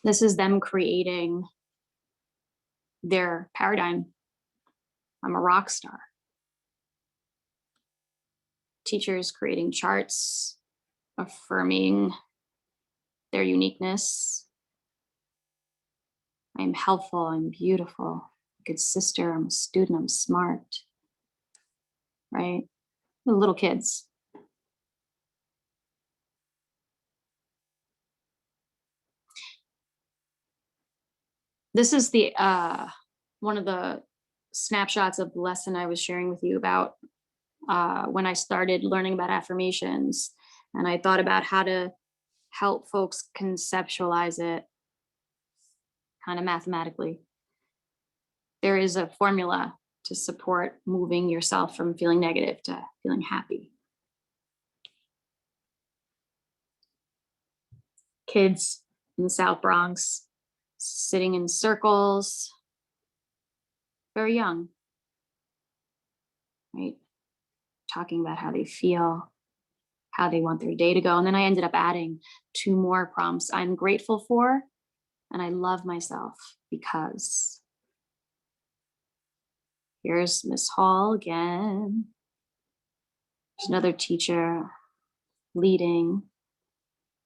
This is them creating their paradigm. I'm a rock star. Teachers creating charts, affirming their uniqueness. I'm helpful, I'm beautiful, good sister, I'm a student, I'm smart, right? The little kids. This is the one of the snapshots of the lesson I was sharing with you about when I started learning about affirmations, and I thought about how to help folks conceptualize it kind of mathematically. There is a formula to support moving yourself from feeling negative to feeling happy. Kids in the South Bronx sitting in circles, very young, right? Talking about how they feel, how they want their day to go. And then I ended up adding 2 more prompts. I'm grateful for, and I love myself because. Here's Miss Hall again. There's another teacher leading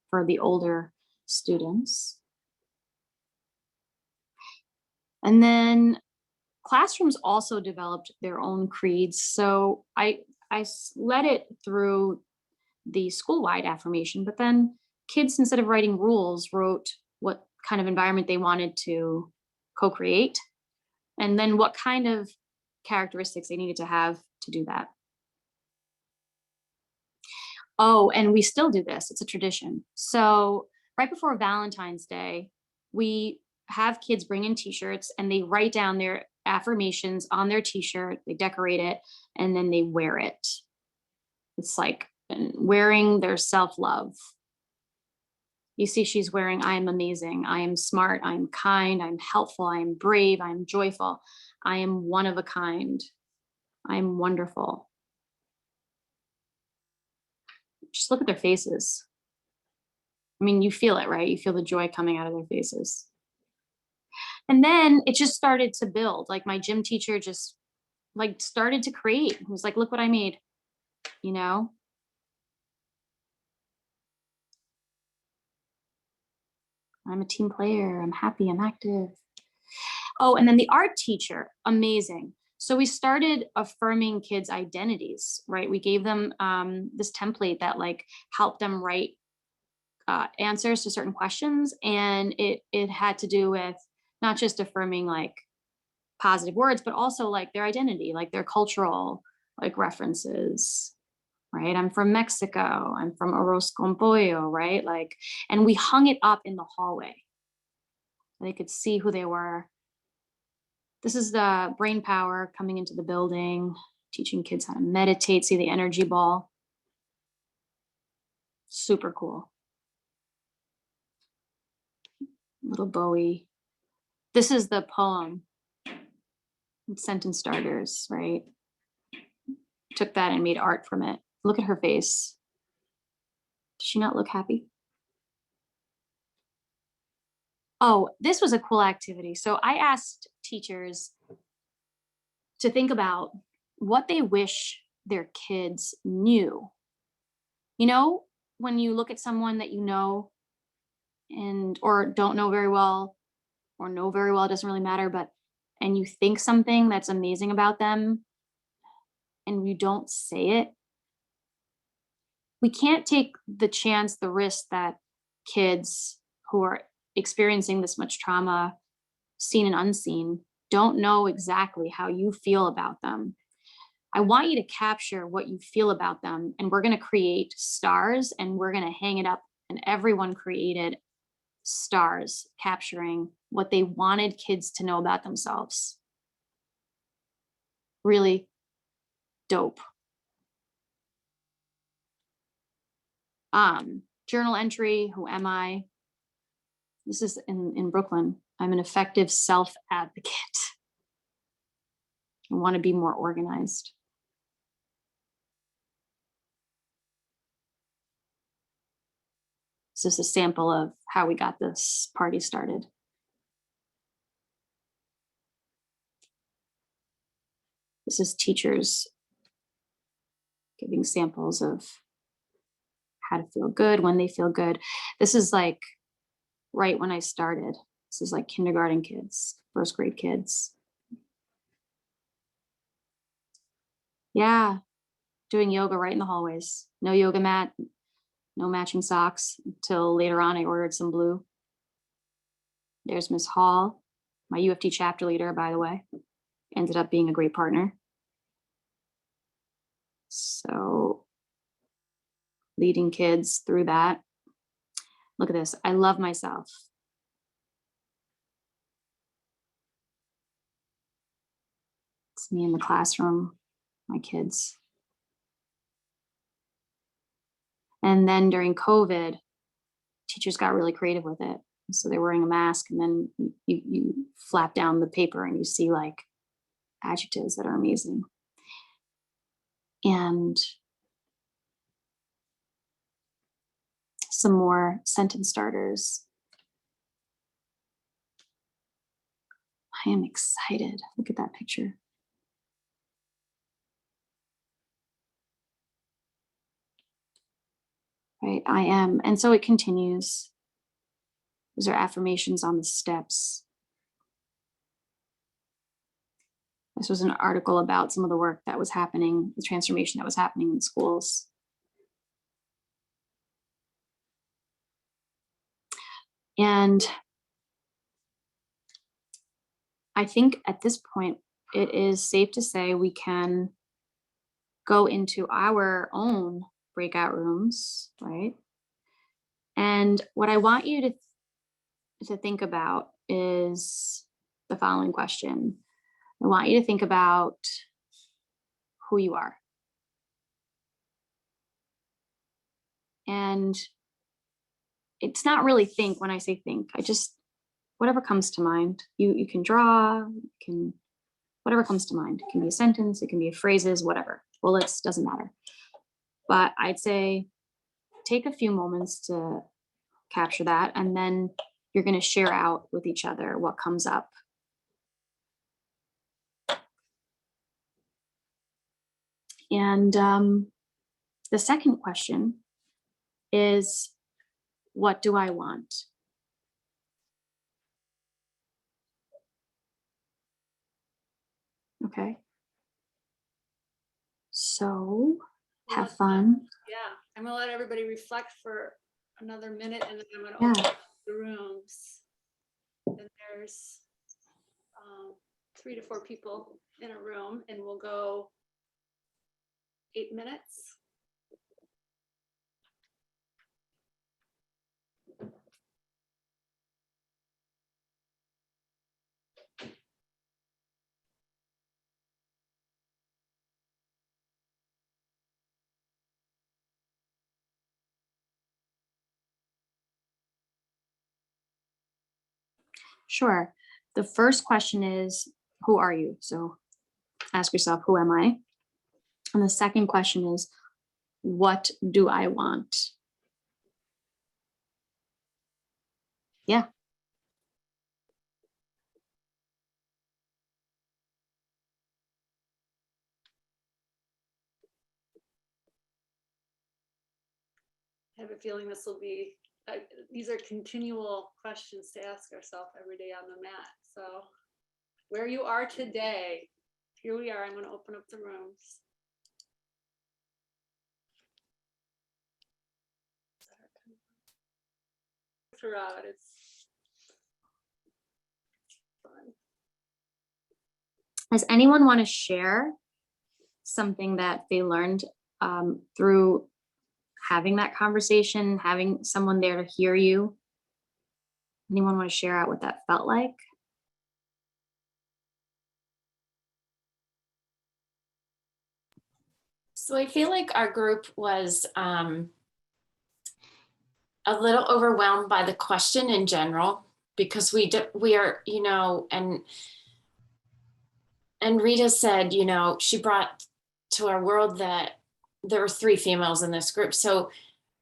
for the older students. And then classrooms also developed their own creeds. So I led it through the Schoolwide affirmation, but then kids, instead of writing rules, wrote what kind of environment they wanted to co-create, and then what kind of characteristics they needed to have to do that. Oh, and we still do this. It's a tradition. So right before Valentine's Day, we have kids bring in t-shirts and they write down their affirmations on their t-shirt, they decorate it, and then they wear it. It's like wearing their self-love. You see, she's wearing, I am amazing, I am smart, I am kind, I'm helpful, I am brave, I am joyful, I am one of a kind, I am wonderful. Just look at their faces. I mean, you feel it, right? You feel the joy coming out of their faces. And then it just started to build. Like my gym teacher just like started to create. He was like, look what I made, you know? I'm a team player. I'm happy. I'm active. Oh, and then the art teacher, amazing. So we started affirming kids' identities, right? We gave them this template that like helped them write answers to certain questions, and it had to do with not just affirming like positive words, but also like their identity, like their cultural like references, right? I'm from Mexico. I'm from arroz con pollo, right? Like, and we hung it up in the hallway. They could see who they were. This is the brain power coming into the building, teaching kids how to meditate, see the energy ball. Super cool. Little Bowie. This is the poem, sentence starters, right? Took that and made art from it. Look at her face. Does she not look happy? Oh, this was a cool activity. So I asked teachers to think about what they wish their kids knew. You know, when you look at someone that you know and or don't know very well, or know very well, it doesn't really matter, but and you think something that's amazing about them and you don't say it, we can't take the chance, the risk that kids who are experiencing this much trauma, seen and unseen, don't know exactly how you feel about them. I want you to capture what you feel about them, and we're going to create stars and we're going to hang it up. And everyone created stars capturing what they wanted kids to know about themselves. Really dope. Journal entry, who am I? This is in Brooklyn. I'm an effective self-advocate. I want to be more organized. This is a sample of how we got this party started. This is teachers giving samples of how to feel good, when they feel good. This is like right when I started. This is like kindergarten kids, first grade kids. Yeah, doing yoga right in the hallways. No yoga mat, no matching socks until later on I ordered some blue. There's Miss Hall, my UFT chapter leader, by the way. Ended up being a great partner. So leading kids through that. Look at this. I love myself. It's me in the classroom, my kids. And then during COVID, teachers got really creative with it. So they're wearing a mask, and then you flap down the paper and you see like adjectives that are amazing. And some more sentence starters. I am excited. Look at that picture. Right, I am. And so it continues. These are affirmations on the steps. This was an article about some of the work that was happening, the transformation that was happening in schools. And I think at this point, it is safe to say we can go into our own breakout rooms, right? And what I want you to think about is the following question. I want you to think about who you are. And it's not really think when I say think, whatever comes to mind. You can draw, you can, whatever comes to mind. It can be a sentence, it can be phrases, whatever. Bullets, doesn't matter. But I'd say take a few moments to capture that, and then you're going to share out with each other what comes up. And the second question is, what do I want? Okay. So have fun. Yeah, I'm gonna let everybody reflect for another minute, and then I'm gonna Yeah. open up the rooms. And there's 3 to 4 people in a room, and we'll go 8 minutes. Sure. The first question is, who are you? So ask yourself, who am I? And the second question is, what do I want? Yeah. I have a feeling this will be, these are continual questions to ask ourselves every day on the mat. So where you are today, here we are. I'm going to open up the rooms. Throughout, it's fun. Does anyone want to share something that they learned through having that conversation, having someone there to hear you? Anyone want to share out what that felt like? So I feel like our group was a little overwhelmed by the question in general, because we are, you know, and Rita said, you know, she brought to our world that there were 3 females in this group. So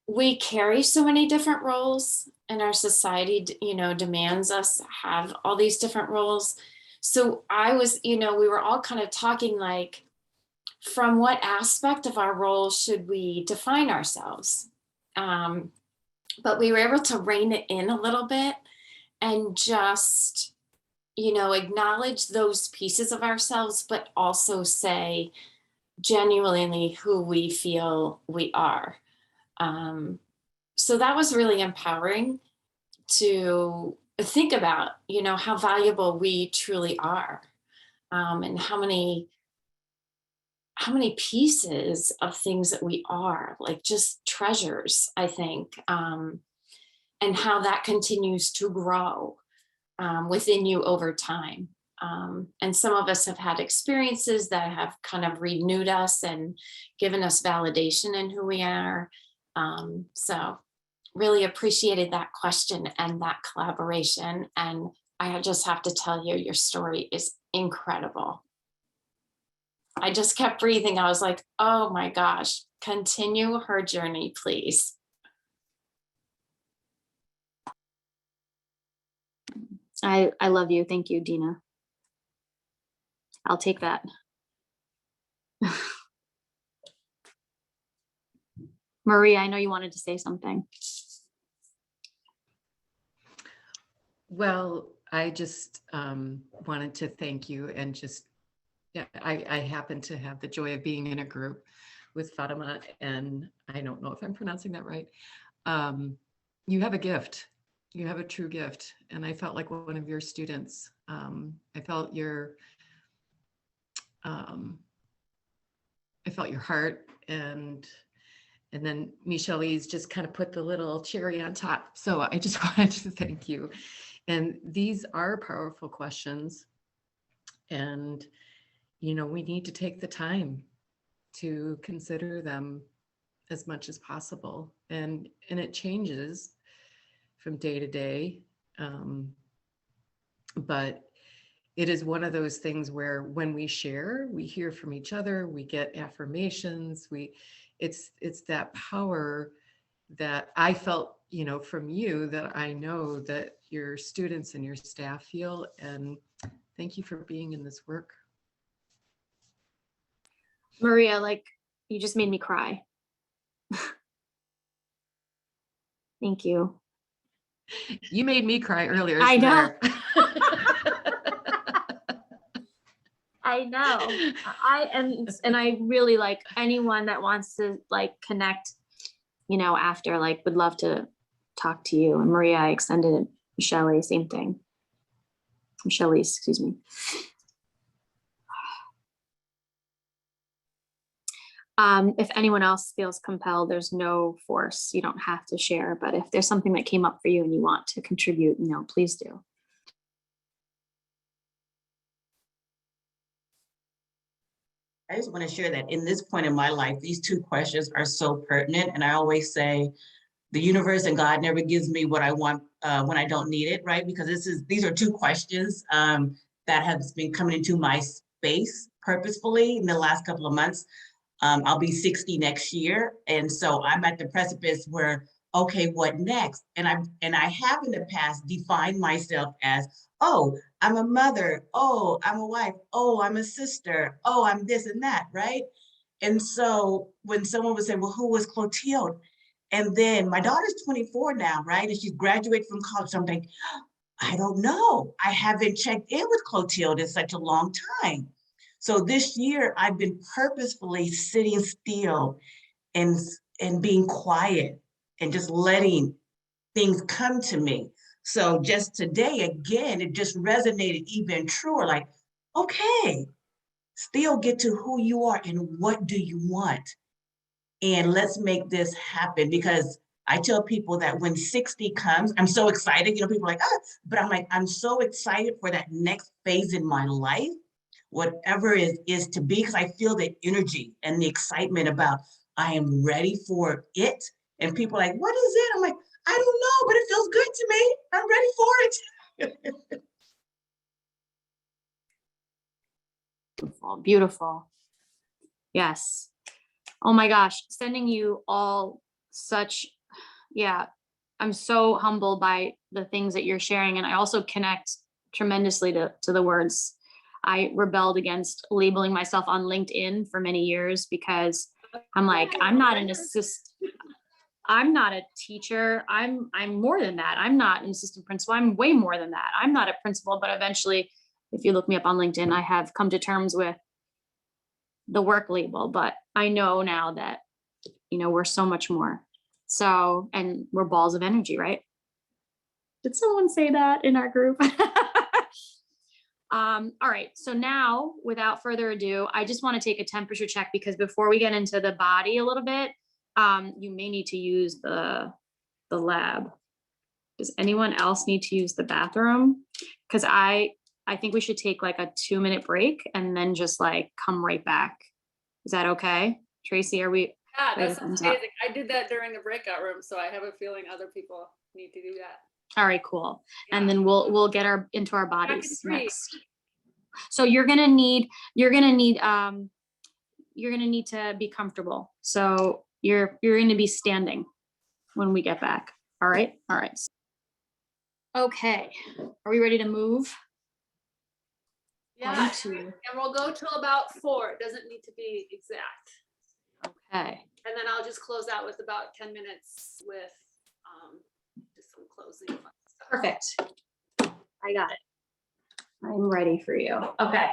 we carry so many different roles, and our society, you know, demands us have all these different roles. So I was, you know, we were all kind of talking like, from what aspect of our role should we define ourselves? But we were able to rein it in a little bit and just, you know, acknowledge those pieces of ourselves, but also say genuinely who we feel we are. So that was really empowering to think about, you know, how valuable we truly are, and how many pieces of things that we are, like just treasures, I think, and how that continues to grow within you over time. And some of us have had experiences that have kind of renewed us and given us validation in who we are. So really appreciated that question and that collaboration. And I just have to tell you, your story is incredible. I just kept breathing. I was like, oh my gosh, continue her journey, please. I love you. Thank you, Dina. I'll take that. Maria, I know you wanted to say something. Well, I just wanted to thank you, and just, yeah, I happen to have the joy of being in a group with Fatima, and I don't know if I'm pronouncing that right. You have a gift, You have a true gift. And I felt like one of your students. I felt your heart, and then Michelle's just kind of put the little cherry on top. So I just wanted to thank you. And these are powerful questions. And, we need to take the time to consider them as much as possible. And it changes from day to day. But it is one of those things where when we share, we hear from each other, we get affirmations, it's that power that I felt, from you, that I know that your students and your staff feel. And thank you for being in this work. Maria, like, you just made me cry. Thank you. You made me cry earlier. I know. There. I know. And I really, like, anyone that wants to like connect, after, like, would love to talk to you. And Maria, I extended it. Michelle, same thing. Michelle, excuse me. If anyone else feels compelled, there's no force. You don't have to share, but if there's something that came up for you and you want to contribute, please do. I just want to share that in this point in my life, these two questions are so pertinent. And I always say the universe and God never gives me what I want when I don't need it, right? Because these are two questions that have been coming into my space purposefully in the last couple of months. I'll be 60 next year. And so I'm at the precipice where, okay, what next? And I have in the past defined myself as, oh, I'm a mother. Oh, I'm a wife. Oh, I'm a sister. Oh, I'm this and that, right? And so when someone would say, well, who was Clotilde? And then my daughter's 24 now, right? And she's graduated from college. So I'm like, I don't know. I haven't checked in with Clotilde in such a long time. So this year I've been purposefully sitting still and being quiet and just letting things come to me. So just today, again, it just resonated even truer, like, okay, still get to who you are and what do you want? And let's make this happen, because I tell people that when 60 comes, I'm so excited. People are like, but I'm like, I'm so excited for that next phase in my life, whatever is to be, because I feel the energy and the excitement about I am ready for it. And people are like, what is it? I'm like, I don't know, but it feels good to me. I'm ready for it. Beautiful, beautiful. Yes. Oh my gosh, sending you all such, yeah, I'm so humbled by the things that you're sharing. And I also connect tremendously to the words. I rebelled against labeling myself on LinkedIn for many years because I'm like, I'm not an assistant. I'm not a teacher. I'm more than that. I'm not an assistant principal. I'm way more than that. I'm not a principal, but eventually, if you look me up on LinkedIn, I have come to terms with the work label, but I know now that, we're so much more. So, and we're balls of energy, right? Did someone say that in our group? All right. So now, without further ado, I just want to take a temperature check, because before we get into the body a little bit, you may need to use the lab. Does anyone else need to use the bathroom? Because I think we should take like a 2-minute break and then just like come right back. Is that okay? Tracy, are we? Yeah, that sounds amazing. I did that during the breakout room, so I have a feeling other people need to do that. All right, cool. Yeah. And then we'll get into our bodies next. So you're gonna need to be comfortable. So you're gonna be standing when we get back. All right. All right. Okay. Are we ready to move? Yeah. And we'll go till about 4. It doesn't need to be exact. Okay. And then I'll just close out with about 10 minutes with just some closing stuff. Perfect. I got it. I'm ready for you. Okay.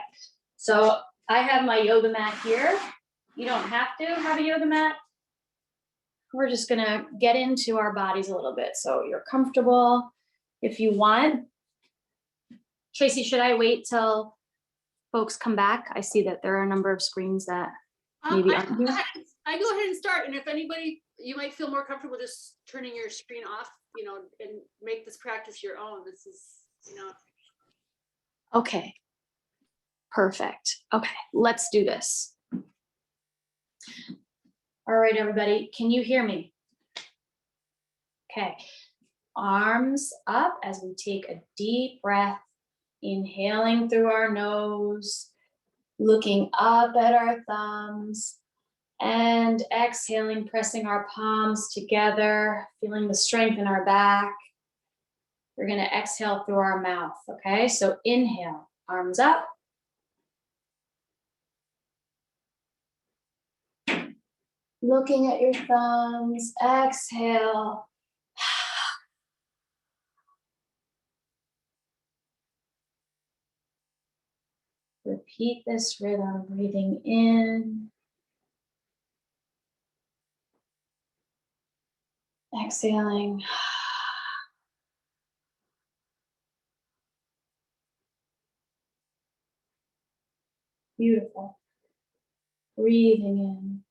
So I have my yoga mat here. You don't have to have a yoga mat. We're just gonna get into our bodies a little bit. So you're comfortable. if you want. Tracy, should I wait till folks come back? I see that there are a number of screens that maybe I aren't here. I go ahead and start, and if anybody, you might feel more comfortable just turning your screen off, you know, and make this practice your own. This is, you know. Okay, perfect. Okay, let's do this. All right, everybody, can you hear me? Okay, arms up as we take a deep breath, inhaling through our nose, looking up at our thumbs, and exhaling, pressing our palms together, feeling the strength in our back. We're gonna exhale through our mouth, okay? So inhale, arms up. Looking at your thumbs, exhale. Repeat this rhythm, breathing in. Exhaling. Beautiful. Breathing in.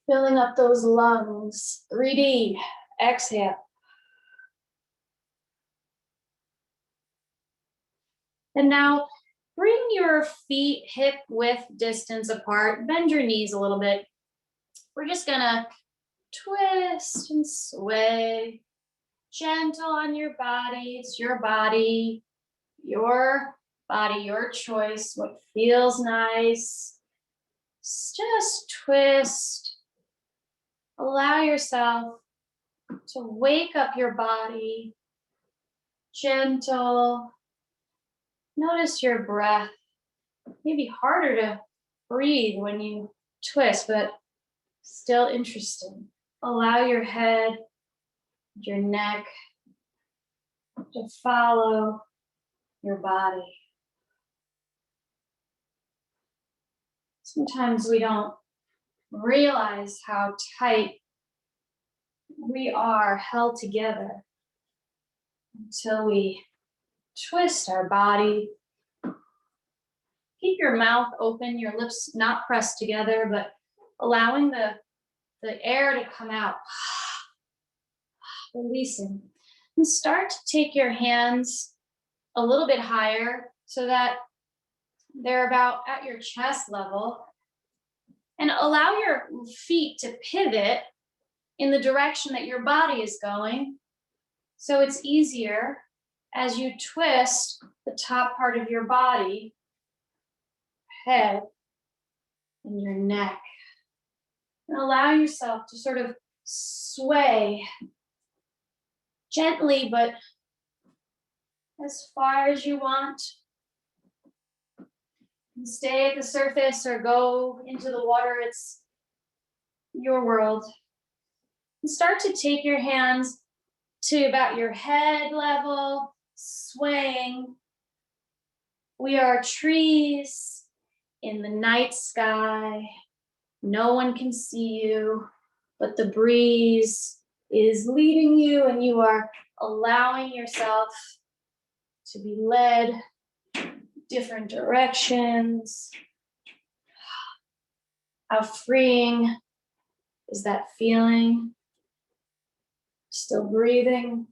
Filling up those lungs. 3D. Exhale. And now bring your feet hip width distance apart. Bend your knees a little bit. We're just gonna twist and sway. Gentle on your body. It's your body, your choice. What feels nice. Just twist. Allow yourself to wake up your body. Gentle. Notice your breath. Maybe harder to breathe when you twist, but still interesting. Allow your head, your neck to follow your body. Sometimes we don't realize how tight we are held together until we twist our body. Keep your mouth open, your lips not pressed together, but allowing the air to come out. Releasing. And start to take your hands a little bit higher so that they're about at your chest level. And allow your feet to pivot in the direction that your body is going. So it's easier as you twist the top part of your body, head, and your neck. And allow yourself to sort of sway gently, but as far as you want. And stay at the surface or go into the water. It's your world. And start to take your hands to about your head level, swaying. We are trees in the night sky. No one can see you, but the breeze is leading you, and you are allowing yourself to be led different directions. How freeing is that feeling? Still breathing.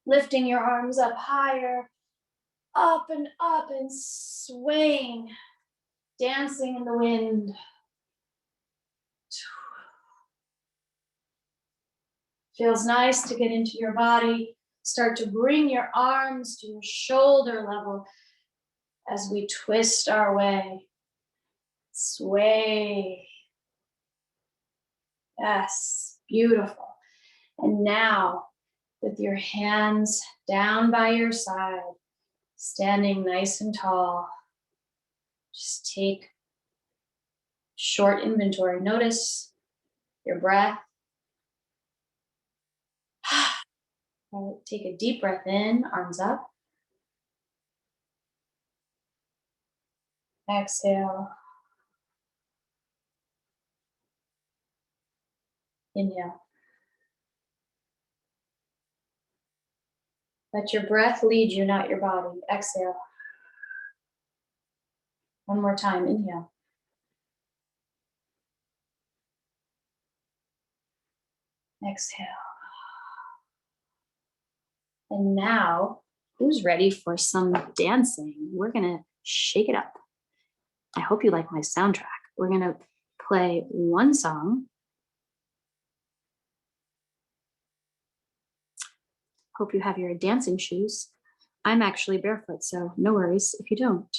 Lifting your arms up higher, up and swaying, dancing in the wind. Feels nice to get into your body. Start to bring your arms to your shoulder level as we twist our way. Sway. Yes, beautiful. And now, with your hands down by your side, standing nice and tall, just take short inventory. Notice your breath. Take a deep breath in, arms up. Exhale. Inhale. Let your breath lead you, not your body. Exhale. One more time, inhale. Exhale. And now, who's ready for some dancing? We're gonna shake it up. I hope you like my soundtrack. We're gonna play one song. Hope you have your dancing shoes. I'm actually barefoot, so no worries if you don't.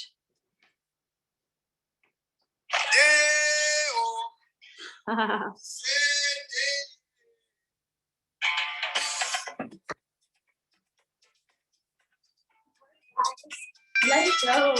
Let it go.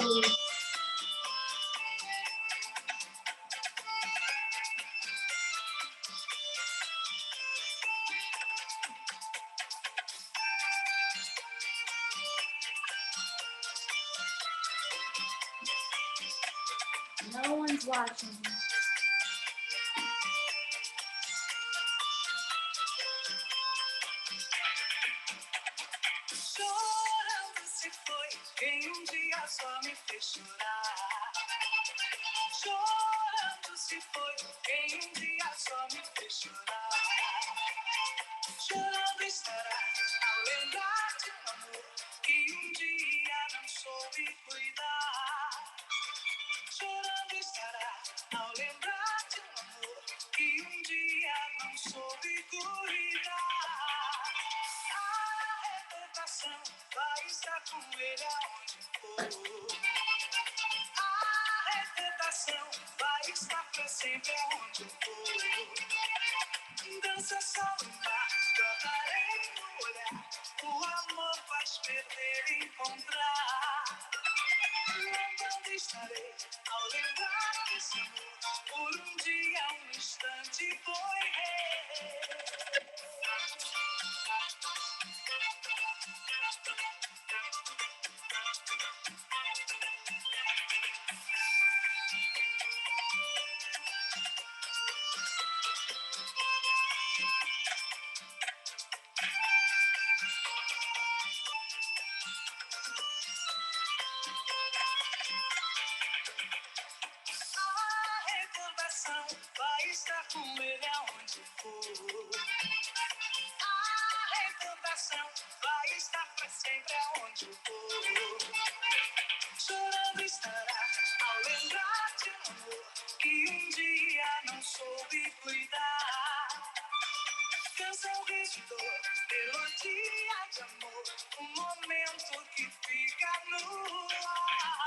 No one's watching. Chorando se foi quem dia só me fez chorar. Chorando se foi quem dia só me fez chorar. Chorando estará ao lembrar de amor que dia não soube cuidar. Chorando estará ao lembrar de amor que dia não soube cuidar. A recordação vai estar com ele aonde for. A recordação vai estar pra sempre aonde for. Dança só no mar, cantarei no olhar. O amor faz perder e encontrar. Lembrando estarei ao lembrar desse amor. Por dia, instante foi rei. A recordação vai estar com ele aonde for. A recordação vai estar pra sempre aonde for. Chorando estará ao lembrar de amor que dia não soube cuidar. Canção resistor, melodia de amor, momento que fica no ar.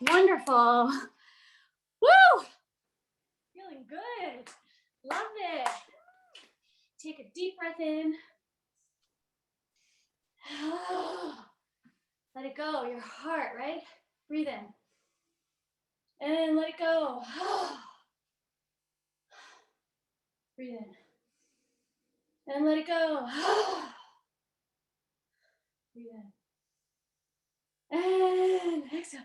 Wonderful. Woo! Feeling good. Love it. Take a deep breath in. Let it go, your heart, right? Breathe in. And let it go. Breathe in. And let it go. Breathe in. And exhale.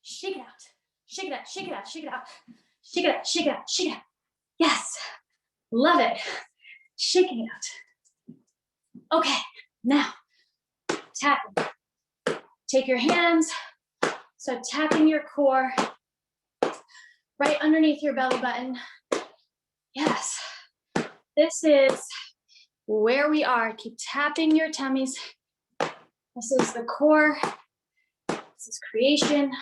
Shake it out. Shake it out. Shake it out. Shake it out. Shake it out. Shake it out. Shake it out. Yes. Love it. Shaking it out. Okay. Now, tapping. Take your hands. So tapping your core right underneath your belly button. Yes. This is where we are. Keep tapping your tummies. This is the core. This is creation.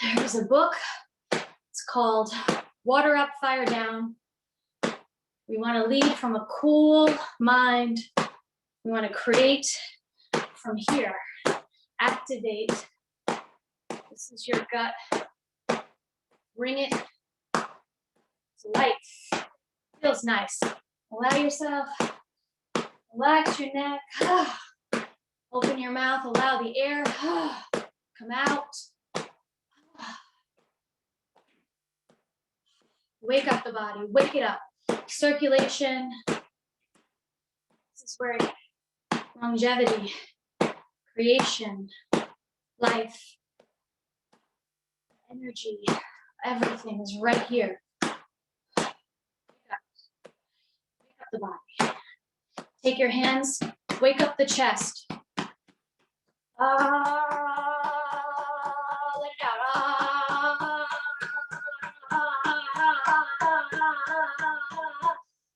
There's a book. It's called Water Up, Fire Down. We want to lead from a cool mind. We want to create from here. Activate. This is your gut. Bring it to life. Feels nice. Allow yourself. Relax your neck. Open your mouth. Allow the air come out. Wake up the body. Wake it up. Circulation. This is where longevity, creation, life, energy, everything is right here. Wake up the body. Take your hands, wake up the chest. Let it out.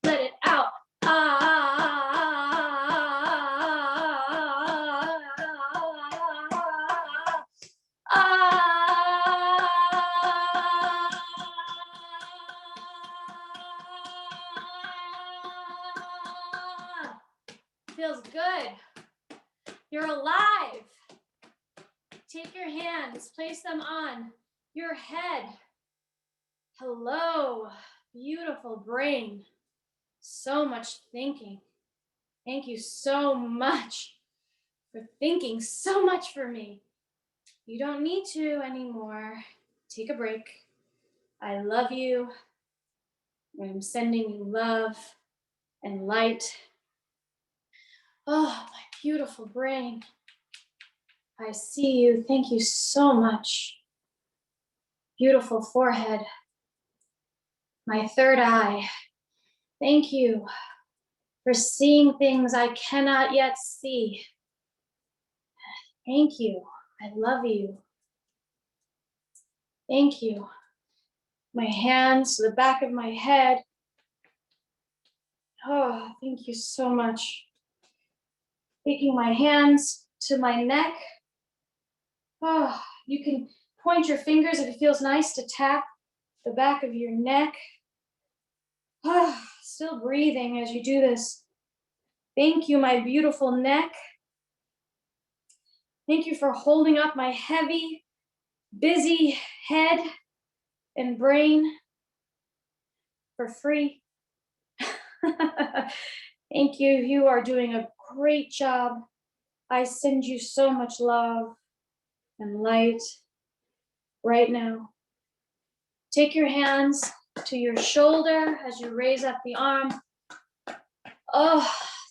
Let it out. Feels good. You're alive. Take your hands, place them on your head. Hello, beautiful brain. So much thinking. Thank you so much for thinking so much for me. You don't need to anymore. Take a break. I love you. I'm sending you love and light. Oh, my beautiful brain. I see you. Thank you so much. Beautiful forehead. My third eye. Thank you for seeing things I cannot yet see. Thank you. I love you. Thank you. My hands to the back of my head. Oh, thank you so much. Taking my hands to my neck. Oh, you can point your fingers if it feels nice to tap the back of your neck. Oh, still breathing as you do this. Thank you, my beautiful neck. Thank you for holding up my heavy, busy head and brain for free. Thank you. You are doing a great job. I send you so much love and light right now. Take your hands to your shoulder as you raise up the arm. Oh,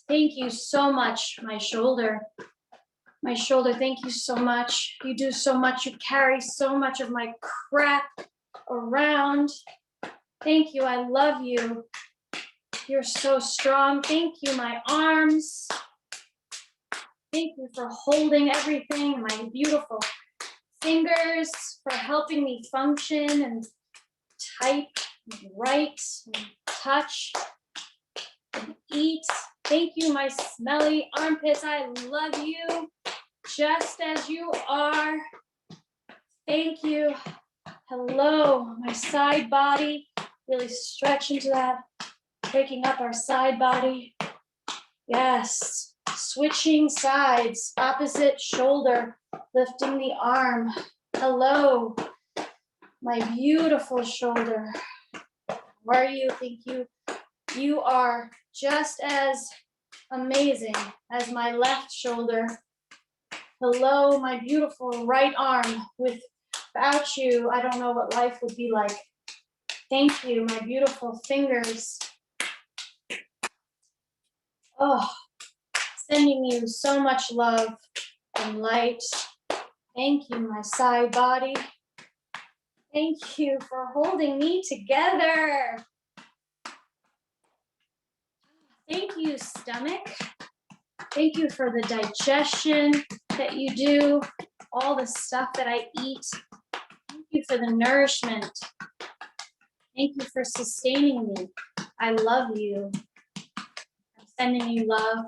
thank you so much, my shoulder. My shoulder, thank you so much. You do so much. You carry so much of my crap around. Thank you. I love you. You're so strong. Thank you, my arms. Thank you for holding everything, my beautiful fingers, for helping me function and type, and write, and touch, and eat. Thank you, my smelly armpits. I love you just as you are. Thank you. Hello, my side body. Really stretch into that. Breaking up our side body. Yes. Switching sides. Opposite shoulder. Lifting the arm. Hello, my beautiful shoulder. How are you? Thank you. You are just as amazing as my left shoulder. Hello, my beautiful right arm. Without you, I don't know what life would be like. Thank you, my beautiful fingers. Oh, sending you so much love and light. Thank you, my side body. Thank you for holding me together. Thank you, stomach. Thank you for the digestion that you do, all the stuff that I eat. Thank you for the nourishment. Thank you for sustaining me. I love you. I'm sending you love.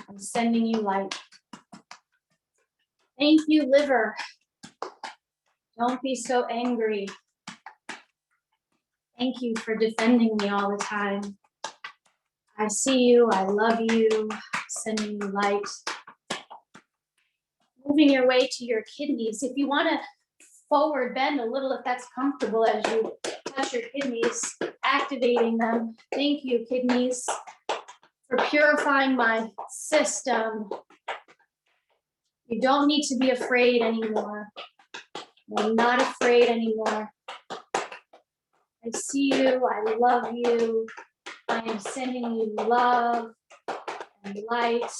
I'm sending you light. Thank you, liver. Don't be so angry. Thank you for defending me all the time. I see you, I love you, sending you light. Moving your way to your kidneys. If you want to forward bend a little, if that's comfortable as you touch your kidneys, activating them. Thank you, kidneys, for purifying my system. You don't need to be afraid anymore. I'm not afraid anymore. I see you, I love you. I am sending you love and light.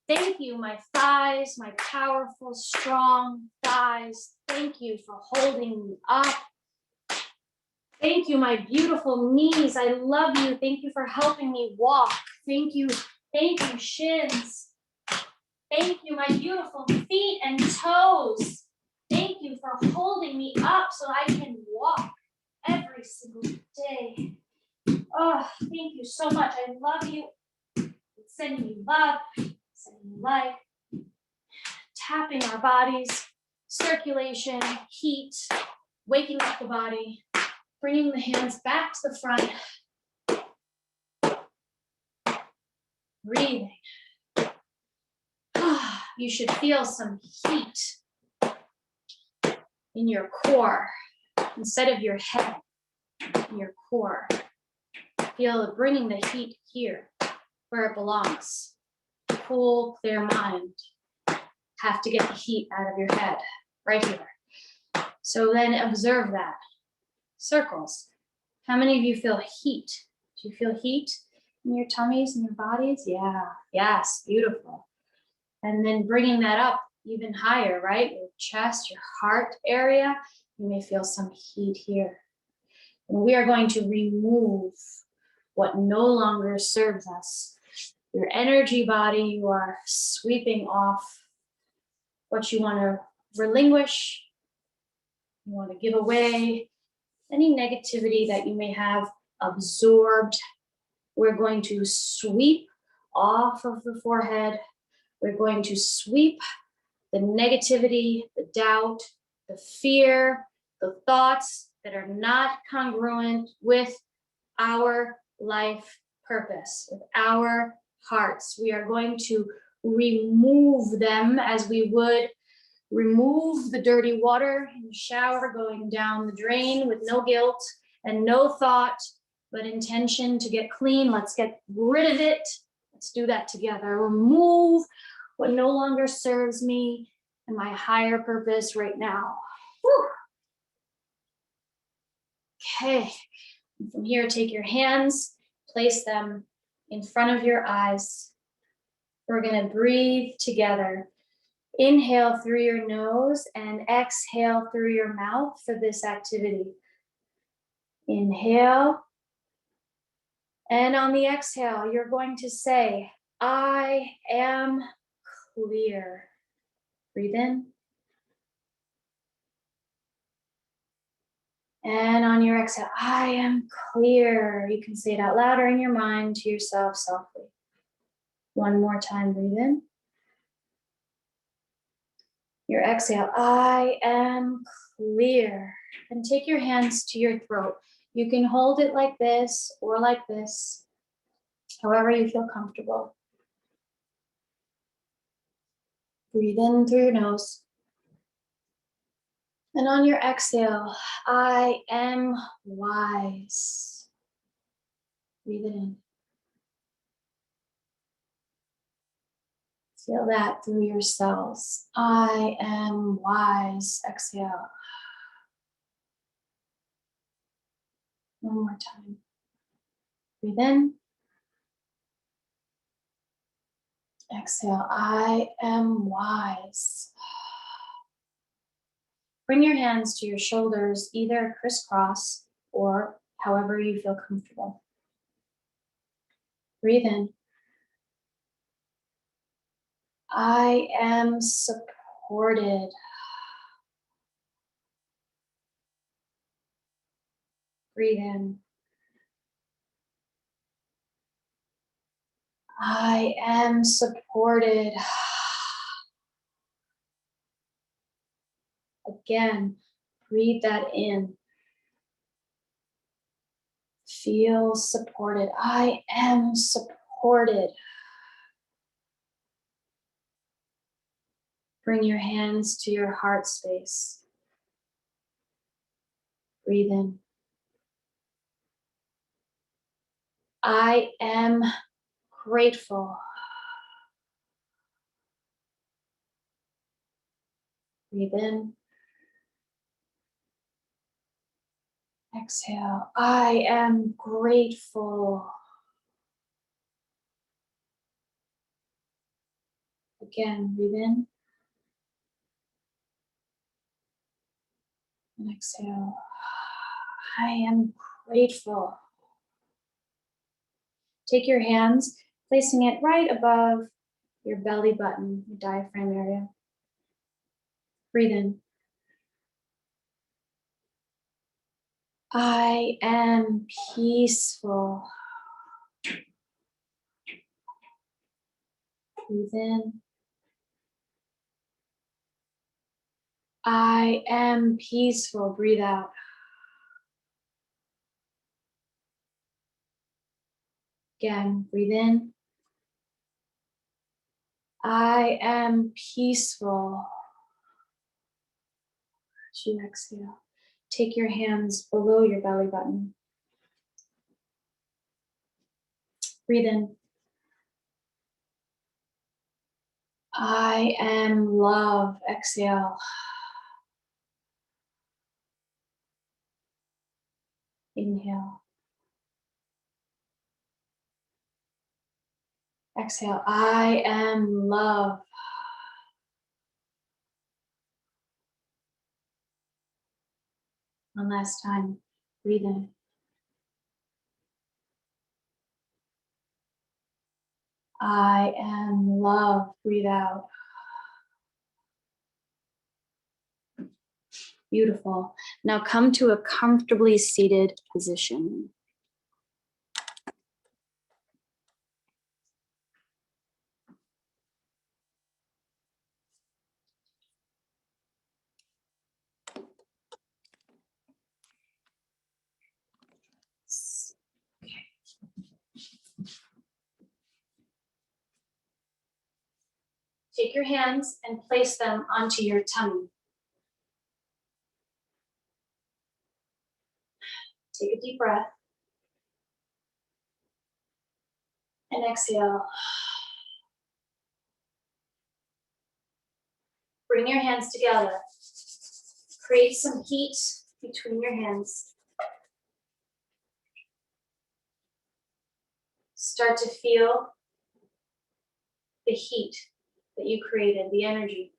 Thank you, my thighs, my powerful, strong thighs. Thank you for holding me up. Thank you, my beautiful knees. I love you. Thank you for helping me walk. Thank you, shins. Thank you, my beautiful feet and toes. Thank you for holding me up so I can walk every single day. Oh, thank you so much. I love you. Sending you love, sending you light. Tapping our bodies, circulation, heat, waking up the body, bringing the hands back to the front. Breathing. You should feel some heat in your core instead of your head, in your core. Feel it bringing the heat here where it belongs. Cool, clear mind. Have to get the heat out of your head, right here. So then observe that. Circles. How many of you feel heat? Do you feel heat in your tummies and your bodies? Yeah, yes, beautiful. And then bringing that up even higher, right? Your chest, your heart area, you may feel some heat here. And we are going to remove what no longer serves us. Your energy body, you are sweeping off what you want to relinquish, you want to give away, any negativity that you may have absorbed. We're going to sweep off of the forehead. We're going to sweep the negativity, the doubt, the fear, the thoughts that are not congruent with our life purpose, with our hearts. We are going to remove them as we would remove the dirty water in the shower going down the drain with no guilt and no thought, but intention to get clean. Let's get rid of it. Let's do that together. Remove what no longer serves me and my higher purpose right now. Whew. Okay, from here, take your hands, place them in front of your eyes. We're gonna breathe together. Inhale through your nose and exhale through your mouth for this activity. Inhale. And on the exhale, you're going to say, I am clear. Breathe in. And on your exhale, I am clear. You can say it out loud or in your mind to yourself softly. One more time, breathe in. Your exhale, I am clear. And take your hands to your throat. You can hold it like this or like this, however you feel comfortable. Breathe in through your nose. And on your exhale, I am wise. Breathe it in. Feel that through your cells. I am wise. Exhale. One more time. Breathe in. Exhale. I am wise. Bring your hands to your shoulders, either crisscross or however you feel comfortable. Breathe in. I am supported. Breathe in. I am supported. Again, breathe that in. Feel supported. I am supported. Bring your hands to your heart space. Breathe in. I am grateful. Breathe in. Exhale. I am grateful. Again, breathe in. And exhale. I am grateful. Take your hands, placing it right above your belly button, your diaphragm area. Breathe in. I am peaceful. Breathe in. I am peaceful. Breathe out. Again, breathe in. I am peaceful. As you exhale, take your hands below your belly button. Breathe in. I am love. Exhale. Inhale. Exhale. I am love. One last time. Breathe in. I am love. Breathe out. Beautiful. Now come to a comfortably seated position. Take your hands and place them onto your tummy. Take a deep breath. And exhale. Bring your hands together. Create some heat between your hands. Start to feel the heat that you created, the energy.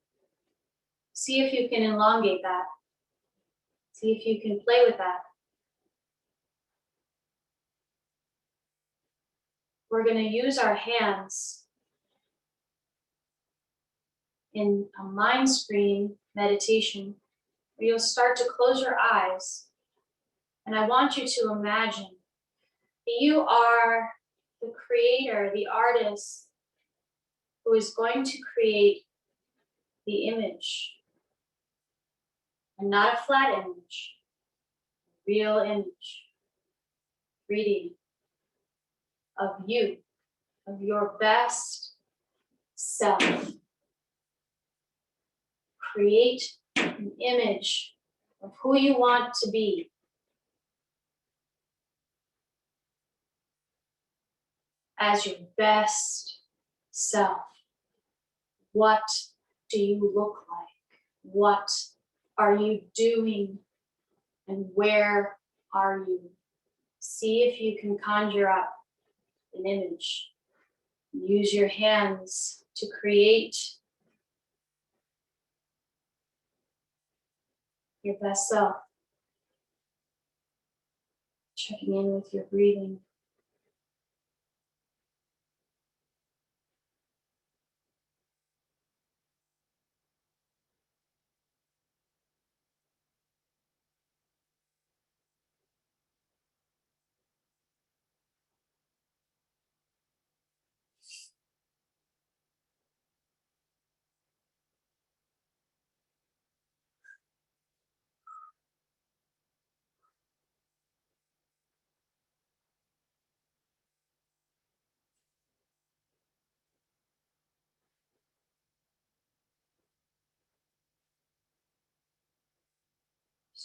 See if you can elongate that. See if you can play with that. We're going to use our hands in a mind screen meditation where you'll start to close your eyes. And I want you to imagine that you are the creator, the artist who is going to create the image. And not a flat image, a real image, 3D, of you, of your best self. Create an image of who you want to be. As your best self. What do you look like? What are you doing? And where are you? See if you can conjure up an image. Use your hands to create your best self. Checking in with your breathing.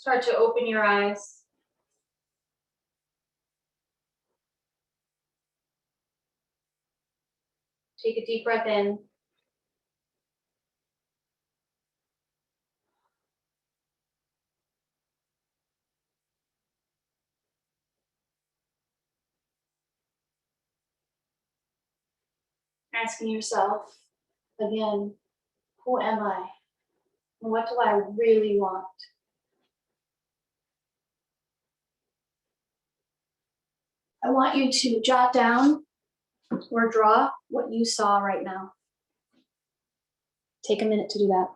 Start to open your eyes. Take a deep breath in. Asking yourself again, who am I? And what do I really want? I want you to jot down or draw what you saw right now. Take a minute to do that.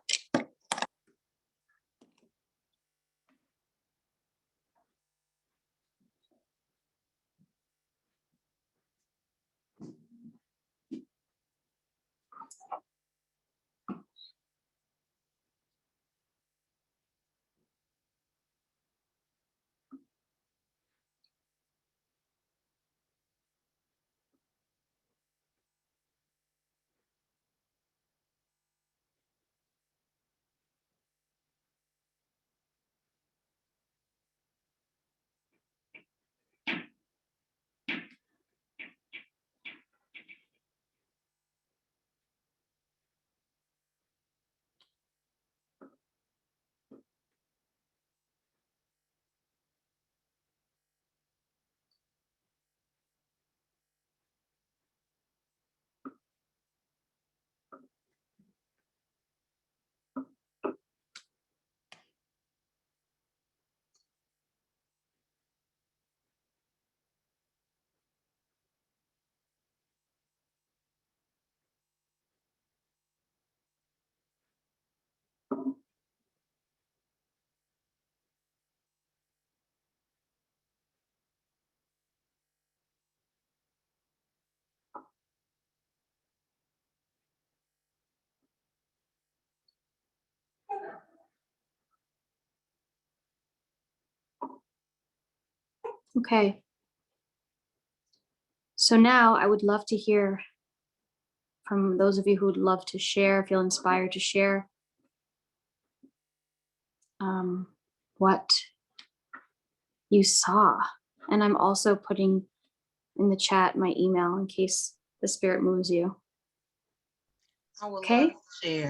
Okay. So now I would love to hear from those of you who would love to share, feel inspired to share what you saw. And I'm also putting in the chat my email in case the spirit moves you. I would Okay. love to share.